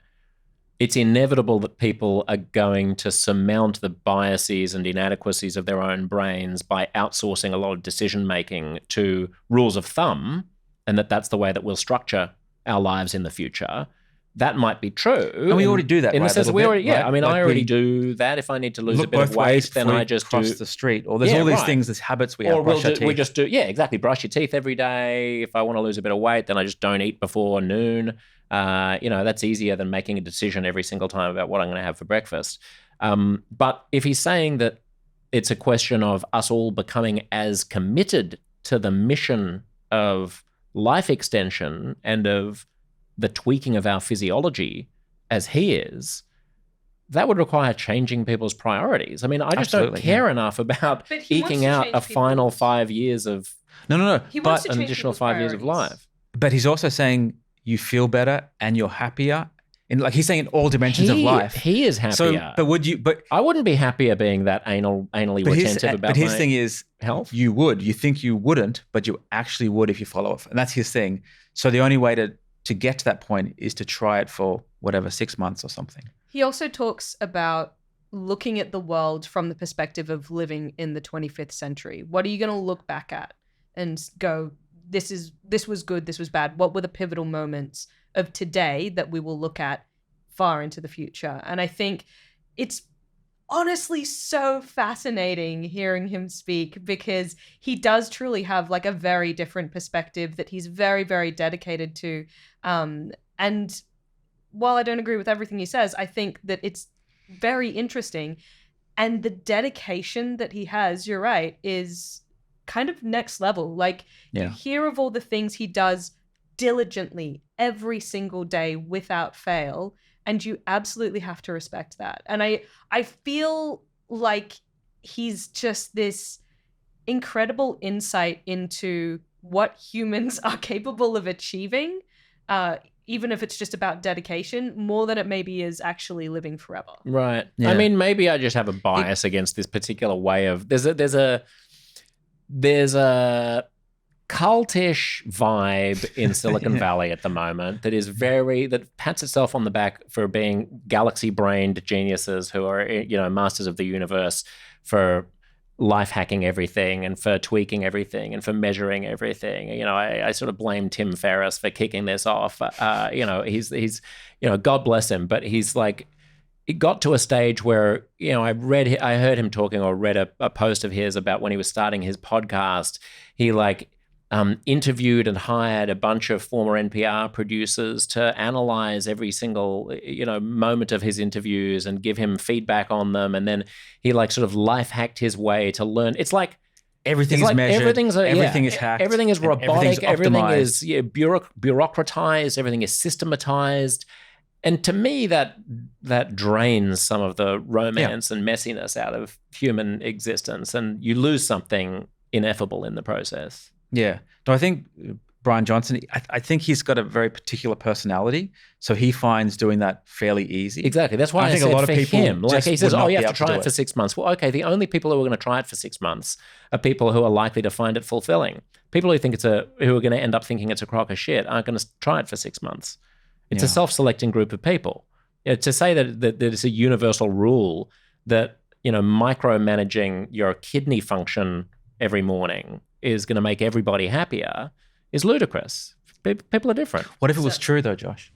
it's inevitable that people are going to surmount the biases and inadequacies of their own brains by outsourcing a lot of decision-making to rules of thumb, and that's the way that we'll structure our lives in the future, that might be true. And we already do that, in right? the sense that we already, right? I mean, like I already do that. If I need to lose a bit of weight, then I just cross the street. Or there's all these things, there's habits we have. Or we just do, exactly. Brush your teeth every day. If I want to lose a bit of weight, then I just don't eat before noon. That's easier than making a decision every single time about what I'm going to have for breakfast. But if he's saying that it's a question of us all becoming as committed to the mission of life extension and of the tweaking of our physiology as he is, that would require changing people's priorities. I mean, I just don't care enough about eking out a final 5 years of but an additional 5 years of life. But he's also saying you feel better and you're happier. He's saying in all dimensions of life. He is happier. So, but I wouldn't be happier being that anally retentive about But his thing is health. You would. You think you wouldn't, but you actually would if you follow it. And that's his thing. So the only way to get to that point is to try it for whatever, 6 months or something. He also talks about looking at the world from the perspective of living in the 25th century. What are you going to look back at and go, this was good, this was bad? What were the pivotal moments of today that we will look at far into the future? And I think it's honestly so fascinating hearing him speak, because he does truly have like a very different perspective that he's very, very dedicated to. And while I don't agree with everything he says, I think that it's very interesting. And the dedication that he has, you're right, is kind of next level. Like, you hear of all the things he does diligently every single day without fail, and you absolutely have to respect that. And I feel like he's just this incredible insight into what humans are capable of achieving, even if it's just about dedication, more than it maybe is actually living forever. Right. Yeah. I mean, maybe I just have a bias against this particular way of there's a cultish vibe in Silicon Valley at the moment that pats itself on the back for being galaxy-brained geniuses who are, masters of the universe, for life hacking everything and for tweaking everything and for measuring everything. I sort of blame Tim Ferriss for kicking this off. He's God bless him, but he's like, it got to a stage where, I heard him talking or read a post of his about when he was starting his podcast. He interviewed and hired a bunch of former NPR producers to analyze every single, moment of his interviews and give him feedback on them. And then he sort of life hacked his way to learn. It's like everything is measured. Everything is hacked. Everything is robotic. Everything is bureaucratized. Everything is systematized. And to me, that drains some of the romance and messiness out of human existence, and you lose something ineffable in the process. Yeah. No, I think Brian Johnson, I think he's got a very particular personality, so he finds doing that fairly easy. Exactly. That's why I think a lot of people him. Like he says, you have to try it for 6 months. Well, okay, the only people who are going to try it for 6 months are people who are likely to find it fulfilling. People who think who are going to end up thinking it's a crock of shit aren't going to try it for 6 months. It's a self-selecting group of people. To say that it's a universal rule that, micromanaging your kidney function every morning is going to make everybody happier is ludicrous. People are different. What if it was true though, Josh?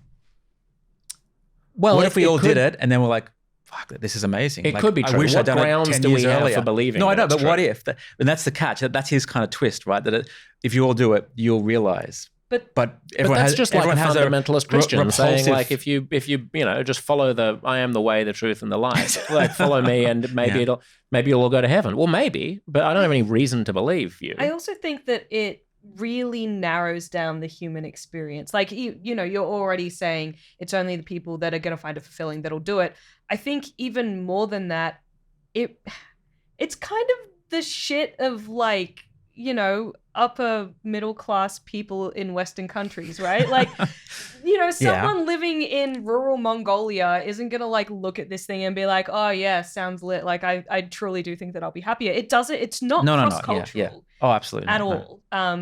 Well, what if we all did it and then we're like, fuck, this is amazing. It could be true. What grounds do we have for believing? No, I know, but what if? And that's the catch. That's his kind of twist, right? That if you all do it, you'll realize. But that's just like a fundamentalist Christian saying, like, if you just follow I am the way, the truth, and the life. Like, follow me, and maybe you'll all go to heaven. Well, maybe, but I don't have any reason to believe you. I also think that it really narrows down the human experience. Like, you're already saying it's only the people that are going to find it fulfilling that'll do it. I think even more than that, it's kind of the shit of like, upper middle class people in Western countries, right? Like, someone living in rural Mongolia isn't gonna like look at this thing and be like, oh yeah, sounds lit. Like I truly do think that I'll be happier. It's not cross-cultural. Yeah. Oh, absolutely. At all.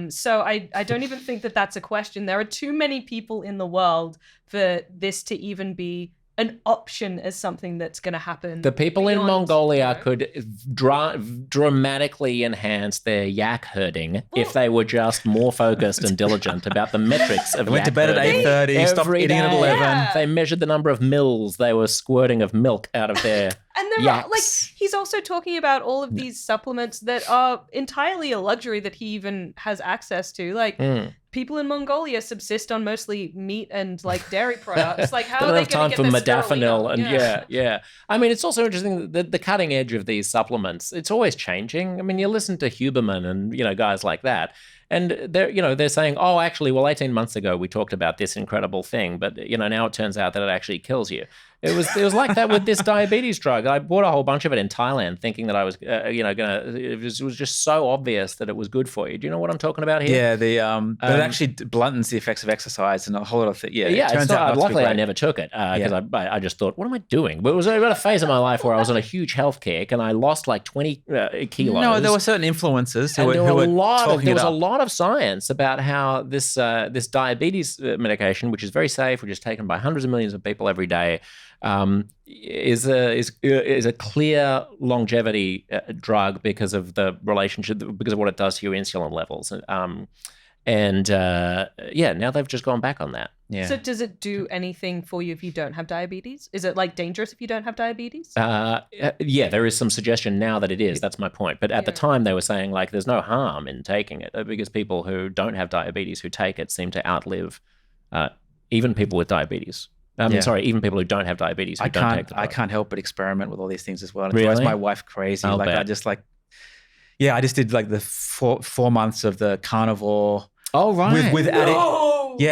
So I don't even think that that's a question. There are too many people in the world for this to even be an option as something that's going to happen. The people in Mongolia could dramatically enhance their yak herding if they were just more focused and diligent about the metrics of yak herding. Went to bed at 8:30, stopped eating at 11. Yeah. They measured the number of mils they were squirting of milk out of their And then, yaks. he's also talking about all of these supplements that are entirely a luxury that he even has access to. Like, people in Mongolia subsist on mostly meat and like dairy products. Like, how are they going to get their modafinil? And yeah. yeah. I mean, it's also interesting that the cutting edge of these supplements, it's always changing. I mean, you listen to Huberman and guys like that, and they're saying, oh, actually, well, 18 months ago we talked about this incredible thing, but now it turns out that it actually kills you. It was like that with this diabetes drug. I bought a whole bunch of it in Thailand, thinking that I was, it was just so obvious that it was good for you. Do you know what I'm talking about here? Yeah, but it actually bluntens the effects of exercise and a whole lot of things. Yeah, it turns out. Luckily, I never took it because I just thought, what am I doing? But it was about a phase of my life where I was on a huge health kick and I lost like 20 kilos. No, there were certain influences there was a lot of science about how this diabetes medication, which is very safe, which is taken by hundreds of millions of people every day, is a clear longevity drug because of the relationship, because of what it does to your insulin levels. Now they've just gone back on that. Yeah. So does it do anything for you if you don't have diabetes? Is it like dangerous if you don't have diabetes? Yeah, there is some suggestion now that it is. That's my point. But at the time they were saying like there's no harm in taking it because people who don't have diabetes who take it seem to outlive even people with diabetes. I mean, sorry, even people who don't have diabetes who don't take the drug. I can't help but experiment with all these things as well. It Really? drives my wife crazy. I'll like bet. I just like, I just did like the 4 months of the carnivore. Oh, right. With adding,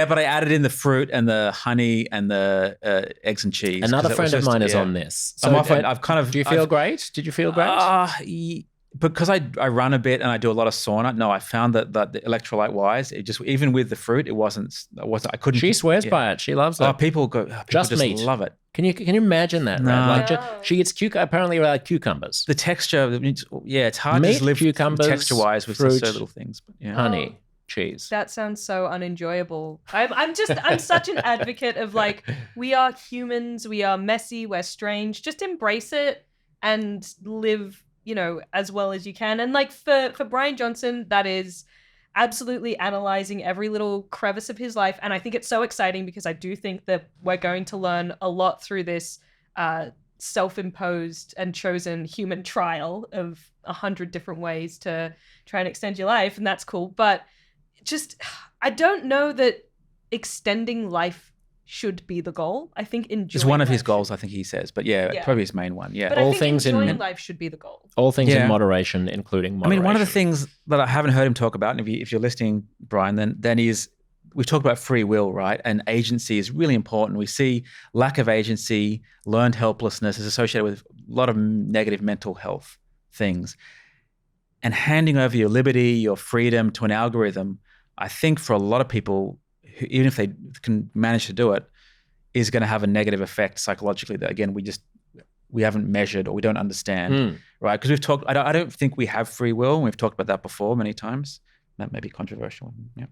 but I added in the fruit and the honey and the eggs and cheese. Another friend of mine is on this. So I've kind of. Do you feel great? Did you feel great? Because I run a bit and I do a lot of sauna. No, I found that the electrolyte wise, it just, even with the fruit, it wasn't. I couldn't. She swears by it. She loves it. People just meat. love it. Can you imagine that? No. Right? Like she eats apparently like cucumbers. The texture, it's hard Meat, to just live cucumbers, texture wise with fruit, so little things. But honey, cheese. That sounds so unenjoyable. I'm such an advocate of like, we are humans, we are messy, we're strange. Just embrace it and live, as well as you can. And like for Brian Johnson, that is absolutely analyzing every little crevice of his life. And I think it's so exciting because I do think that we're going to learn a lot through this self-imposed and chosen human trial of 100 different ways to try and extend your life. And that's cool. But I don't know that extending life should be the goal. I think enjoying it's one of his life goals, I think he says. But probably his main one. Yeah. But All I think things enjoying life should be the goal. All things in moderation, including moderation. I mean, one of the things that I haven't heard him talk about, and if you're listening, Brian, then is we've talked about free will, right? And agency is really important. We see lack of agency, learned helplessness is associated with a lot of negative mental health things. And handing over your liberty, your freedom to an algorithm, I think for a lot of people, even if they can manage to do it, is going to have a negative effect psychologically that, again, we haven't measured or we don't understand, right? Because we've talked, I don't think we have free will. And we've talked about that before many times. That may be controversial. Yeah.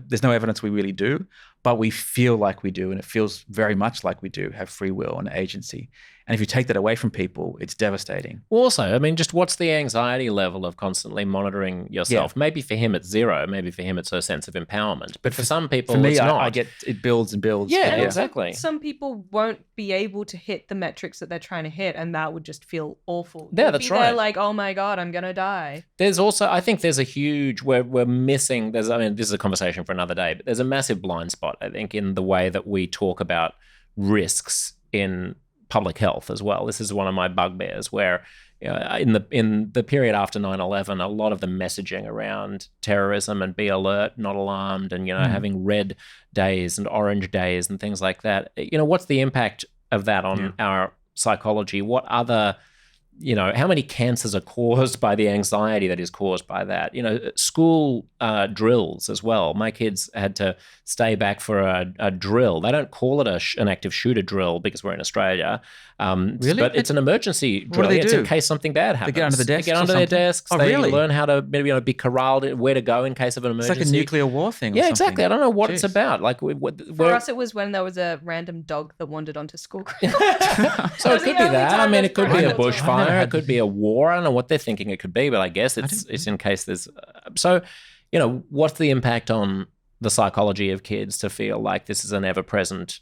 There's no evidence we really do, but we feel like we do. And it feels very much like we do have free will and agency. And if you take that away from people, it's devastating. Also, I mean, just what's the anxiety level of constantly monitoring yourself? Yeah. Maybe for him it's zero. Maybe for him it's a sense of empowerment. But for some people, for me, it's not. I get it builds and builds. Yeah, And exactly. Some people won't be able to hit the metrics that they're trying to hit, and that would just feel awful. Yeah, that's right. They're like, oh my God, I'm going to die. There's also, I think there's a huge, we're missing, this is a conversation for another day, but there's a massive blind spot, I think, in the way that we talk about risks in public health as well. This is one of my bugbears where in the period after 9/11, a lot of the messaging around terrorism and be alert, not alarmed, and having red days and orange days and things like that. What's the impact of that on our psychology? What other how many cancers are caused by the anxiety that is caused by that? School drills as well. My kids had to stay back for a drill. They don't call it an active shooter drill because we're in Australia. Really? But it's an emergency drill. What do they It's do? in case something bad happens. They get under the desks. They get under their desks. Oh, they really? learn how to maybe be corralled, where to go in case of an It's emergency. like a nuclear war thing. Or Yeah, something. exactly. I don't know what Jeez. it's about. Like For us, it was when there was a random dog that wandered onto school grounds. So it could be that. I mean, it could be a I've never bushfire. had- It could be a war. I don't know what they're thinking it could be, but I guess it's in case there's. So, what's the impact on the psychology of kids to feel like this is an ever-present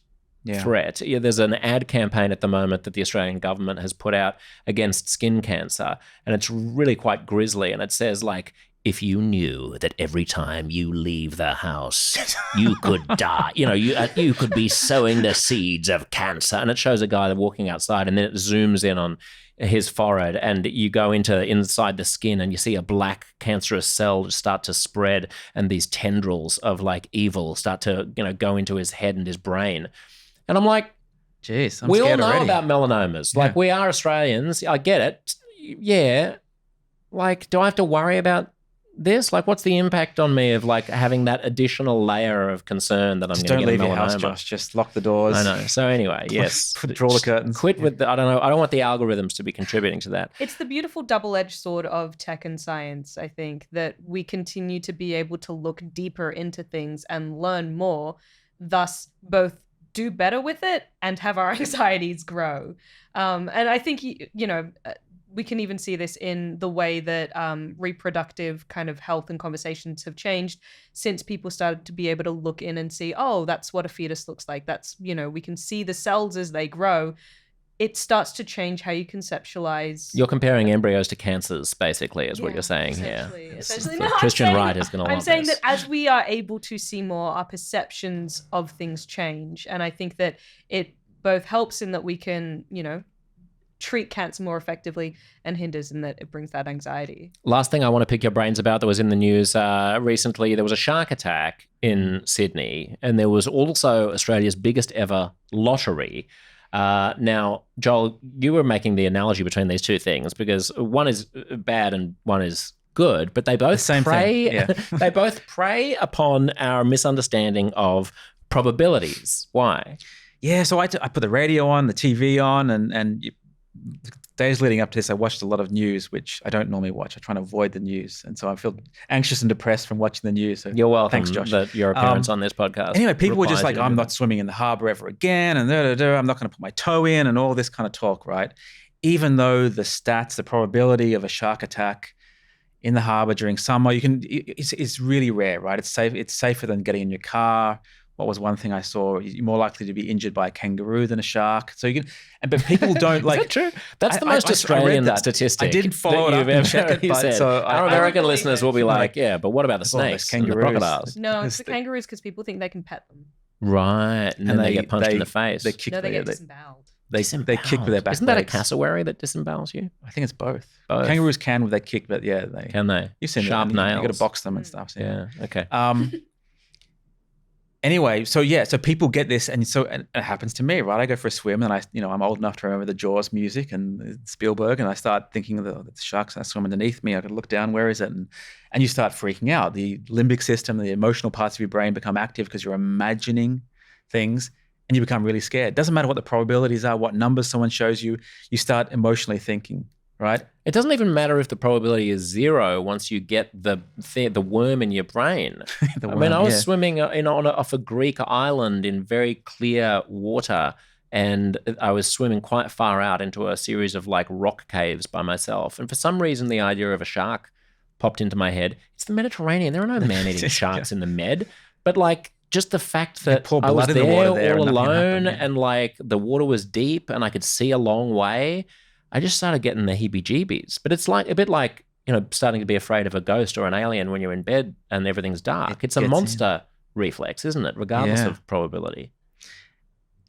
threat? There's an ad campaign at the moment that the Australian government has put out against skin cancer, and it's really quite grisly. And it says like, if you knew that every time you leave the house, you could die. You could be sowing the seeds of cancer. And it shows a guy walking outside, and then it zooms in on his forehead, and you go inside the skin, and you see a black cancerous cell start to spread, and these tendrils of like evil start to go into his head and his brain. And I'm like, jeez, I'm we all scared know already. about melanomas. Like, we are Australians. I get it. Yeah. Like, do I have to worry about this? Like, what's the impact on me of like having that additional layer of concern that I'm Just going to don't get a leave your house, melanoma? Josh. Just lock the doors. I know. So anyway, yes. Draw the curtains. Quit with I don't know. I don't want the algorithms to be contributing to that. It's the beautiful double-edged sword of tech and science, I think, that we continue to be able to look deeper into things and learn more, thus both do better with it and have our anxieties grow. And I think, we can even see this in the way that reproductive kind of health and conversations have changed since people started to be able to look in and see, oh, that's what a fetus looks like. That's, we can see the cells as they grow. it starts to change how you conceptualize. You're comparing embryos to cancers, basically, is what you're saying here. Essentially. The No, Christian right is going to love I'm saying this. that as we are able to see more, our perceptions of things change. And I think that it both helps in that we can, treat cancer more effectively, and hinders in that it brings that anxiety. Last thing I want to pick your brains about that was in the news recently, there was a shark attack in Sydney, and there was also Australia's biggest ever lottery. Now, Joel, you were making the analogy between these two things because one is bad and one is good, but they both prey. Yeah. They both prey upon our misunderstanding of probabilities. Why? Yeah, so I put the radio on, the TV on, and days leading up to this, I watched a lot of news, which I don't normally watch. I try to avoid the news, and so I feel anxious and depressed from watching the news. So you're welcome. Thanks, Josh. That your appearance on this podcast. Anyway, people were just like, requires "I'm you to not swimming in the harbour ever again," and I'm not going to put my toe in, and all this kind of talk, right? Even though the stats, the probability of a shark attack in the harbour during summer, it's really rare, right? It's safe. It's safer than getting in your car. What was one thing I saw? You're more likely to be injured by a kangaroo than a shark. So you can, but people don't like. Is that true? That's the most Australian statistic. I didn't follow it up and check it, but so our American listeners will be like, yeah, but what about the snakes and the crocodiles? No, it's the kangaroos because people think they can pet them. Right, and then they get punched in the face. They kick. No, they get disemboweled. They kick with their back. Isn't that a legs. cassowary that disembowels you? I think it's both. Kangaroos can with their kick, but yeah, they can they. You've seen sharp nails. You got to box them and stuff. So yeah. Okay. Anyway, so people get this, and it happens to me, right? I go for a swim, and I'm old enough to remember the Jaws music and Spielberg, and I start thinking of the sharks that swim underneath me. I could look down, where is it? And you start freaking out. The limbic system, the emotional parts of your brain become active because you're imagining things, and you become really scared. It doesn't matter what the probabilities are, what numbers someone shows you, you start emotionally thinking, right? It doesn't even matter if the probability is 0 once you get the worm in your brain. I was swimming off a Greek island in very clear water, and I was swimming quite far out into a series of like rock caves by myself. And for some reason, the idea of a shark popped into my head. It's the Mediterranean. There are no man-eating sharks in the Med, but like just the fact that I was there all alone and like the water was deep and I could see a long way, I just started getting the heebie-jeebies. But it's like a bit like, starting to be afraid of a ghost or an alien when you're in bed and everything's dark. It's a monster reflex, isn't it? Regardless of probability.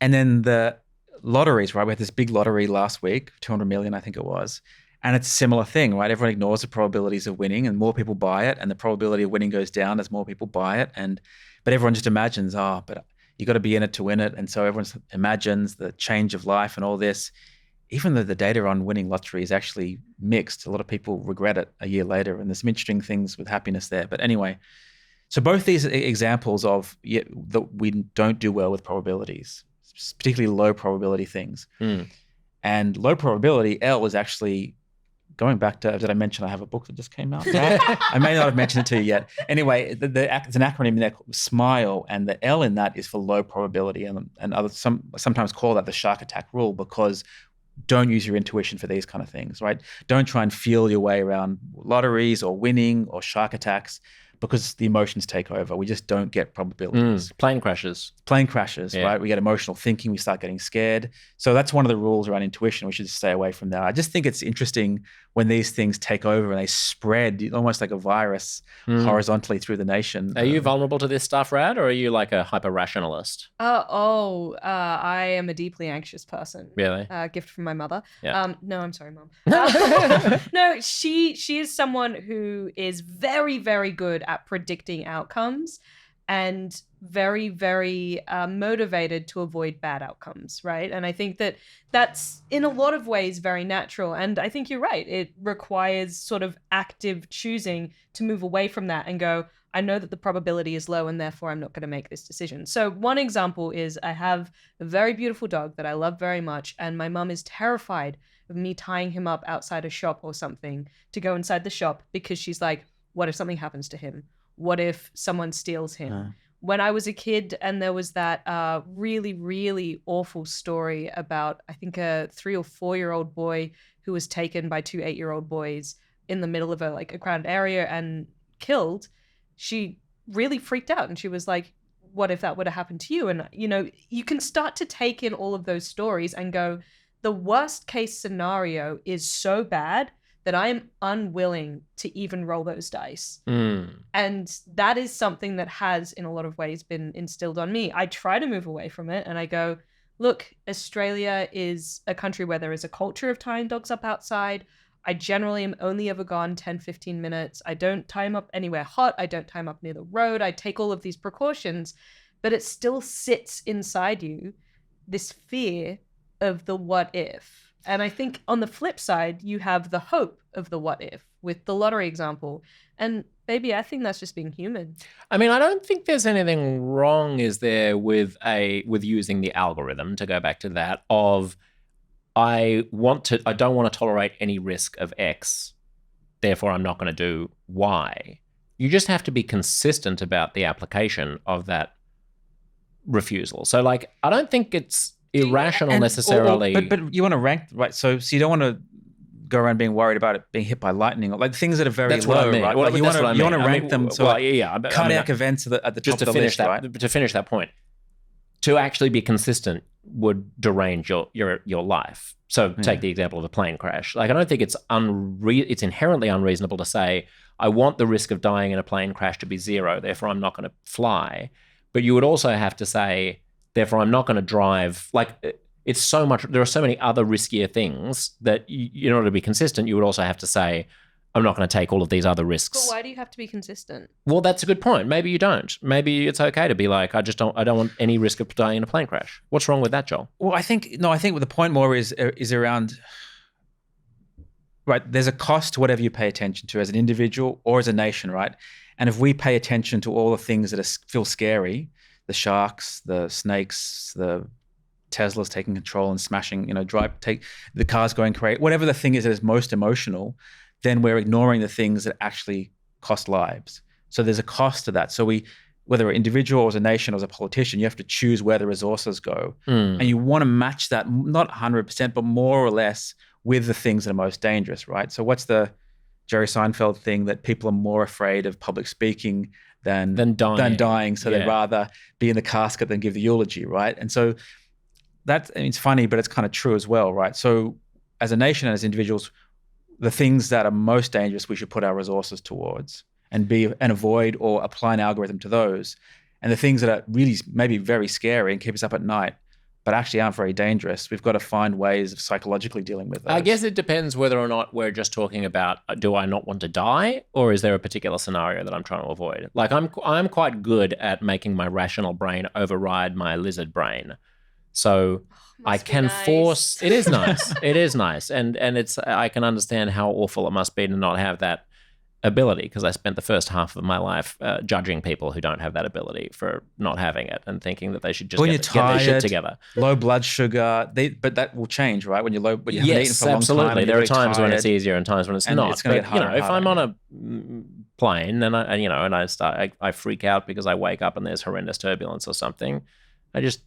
And then the lotteries, right? We had this big lottery last week, 200 million, I think it was. And it's a similar thing, right? Everyone ignores the probabilities of winning, and more people buy it, and the probability of winning goes down as more people buy it. But everyone just imagines, but you got to be in it to win it. And so everyone imagines the change of life and all this. Even though the data on winning lottery is actually mixed, a lot of people regret it a year later, and there's some interesting things with happiness there. But anyway, so both these examples of that we don't do well with probabilities, particularly low probability things. And low probability, L, is actually going back to, did I mention I have a book that just came out? I may not have mentioned it to you yet. Anyway, it's an acronym there called SMILE, and the L in that is for low probability, and others sometimes call that the shark attack rule, because don't use your intuition for these kind of things, right? Don't try and feel your way around lotteries or winning or shark attacks, because the emotions take over. We just don't get probabilities. Plane crashes, right? We get emotional thinking. We start getting scared. So that's one of the rules around intuition. We should just stay away from that. I just think it's interesting when these things take over and they spread almost like a virus horizontally through the nation. Are you vulnerable to this stuff, Rad, or are you like a hyper-rationalist? I am a deeply anxious person. Really? Gift from my mother. Yeah. No, I'm sorry, Mom. No, she is someone who is very, very good at predicting outcomes and very, very motivated to avoid bad outcomes, right? And I think that that's in a lot of ways very natural. And I think you're right. It requires sort of active choosing to move away from that and go, I know that the probability is low and therefore I'm not going to make this decision. So one example is I have a very beautiful dog that I love very much, and my mum is terrified of me tying him up outside a shop or something to go inside the shop, because she's like, what if something happens to him? What if someone steals him? When I was a kid, and there was that really, really awful story about, I think, a 3 or 4-year-old boy who was taken by 2 8-year-old boys in the middle of a crowded area and killed. She really freaked out, and she was like, what if that would have happened to you? And, you can start to take in all of those stories and go, the worst case scenario is so bad that I am unwilling to even roll those dice. And that is something that has, in a lot of ways, been instilled on me. I try to move away from it and I go, look, Australia is a country where there is a culture of tying dogs up outside. I generally am only ever gone 10, 15 minutes. I don't tie them up anywhere hot. I don't tie them up near the road. I take all of these precautions, but it still sits inside you, this fear of the what if. And I think on the flip side, you have the hope of the what if with the lottery example. And baby, I think that's just being human. I mean, I don't think there's anything wrong, is there, with using the algorithm, to go back to that, of I don't want to tolerate any risk of X, therefore I'm not going to do Y. You just have to be consistent about the application of that refusal. So, like, I don't think it's irrational necessarily. But you want to rank, right? So you don't want to go around being worried about it being hit by lightning, or like things that are very that's low, what I mean. right? Well, like you want to rank them. So cardiac I events at the top of the list, right? To finish that point, to actually be consistent would derange your life. So take the example of a plane crash. Like, I don't think it's inherently unreasonable to say, I want the risk of dying in a plane crash to be zero, therefore I'm not going to fly. But you would also have to say, therefore I'm not going to drive. Like, it's so much, there are so many other riskier things that in order to be consistent, you would also have to say, I'm not going to take all of these other risks. But why do you have to be consistent? Well, that's a good point. Maybe you don't. Maybe it's okay to be like, I don't want any risk of dying in a plane crash. What's wrong with that, Joel? Well, I think the point more is around, right, there's a cost to whatever you pay attention to as an individual or as a nation, right? And if we pay attention to all the things that feel scary, the sharks, the snakes, the Teslas taking control and smashing, take the cars going crazy, whatever the thing is that is most emotional, then we're ignoring the things that actually cost lives. So there's a cost to that. So whether an individual or as a nation or as a politician, you have to choose where the resources go. And you want to match that, not 100%, but more or less with the things that are most dangerous, right? So what's the Jerry Seinfeld thing that people are more afraid of public speaking than dying. So they'd rather be in the casket than give the eulogy, right? And so it's funny, but it's kind of true as well, right? So as a nation and as individuals, the things that are most dangerous, we should put our resources towards and avoid or apply an algorithm to those. And the things that are really maybe very scary and keep us up at night, but actually aren't very dangerous, we've got to find ways of psychologically dealing with those. I guess it depends whether or not we're just talking about, do I not want to die, or is there a particular scenario that I'm trying to avoid? Like, I'm quite good at making my rational brain override my lizard brain. So I can force. It is nice. It is nice, and I can understand how awful it must be to not have that ability, because I spent the first half of my life judging people who don't have that ability for not having it and thinking that they should just get their shit together. Low blood sugar, but that will change, right? When you're low, but you haven't eaten for a long absolutely. time. There are times when it's easier and times when it's not. It's going to get harder. If I'm on a plane, then I freak out because I wake up and there's horrendous turbulence or something. I just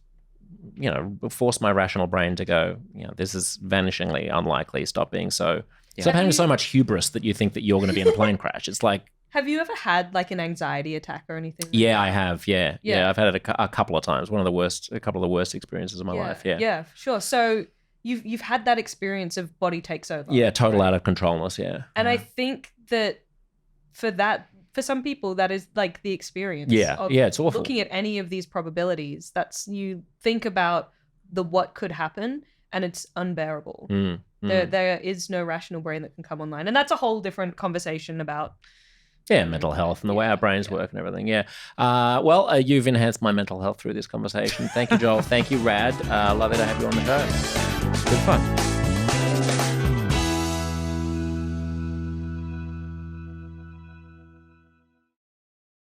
force my rational brain to go, this is vanishingly unlikely. Stop being so. Stop having so much hubris that you think that you're going to be in a plane crash. It's like. Have you ever had like an anxiety attack or anything? I have. Yeah. I've had it a couple of times. A couple of the worst experiences of my life. Yeah. Yeah, sure. So you've had that experience of body takes over. Yeah, total out of controlness. Yeah. And I think that for some people, that is like the experience. Yeah, it's awful. Looking at any of these probabilities, you think about the what could happen, and it's unbearable. There is no rational brain that can come online. And that's a whole different conversation about... mental health and the way our brains work and everything. Well, you've enhanced my mental health through this conversation. Thank you, Joel. Thank you, Rad. Lovely to have you on the show. It's good fun.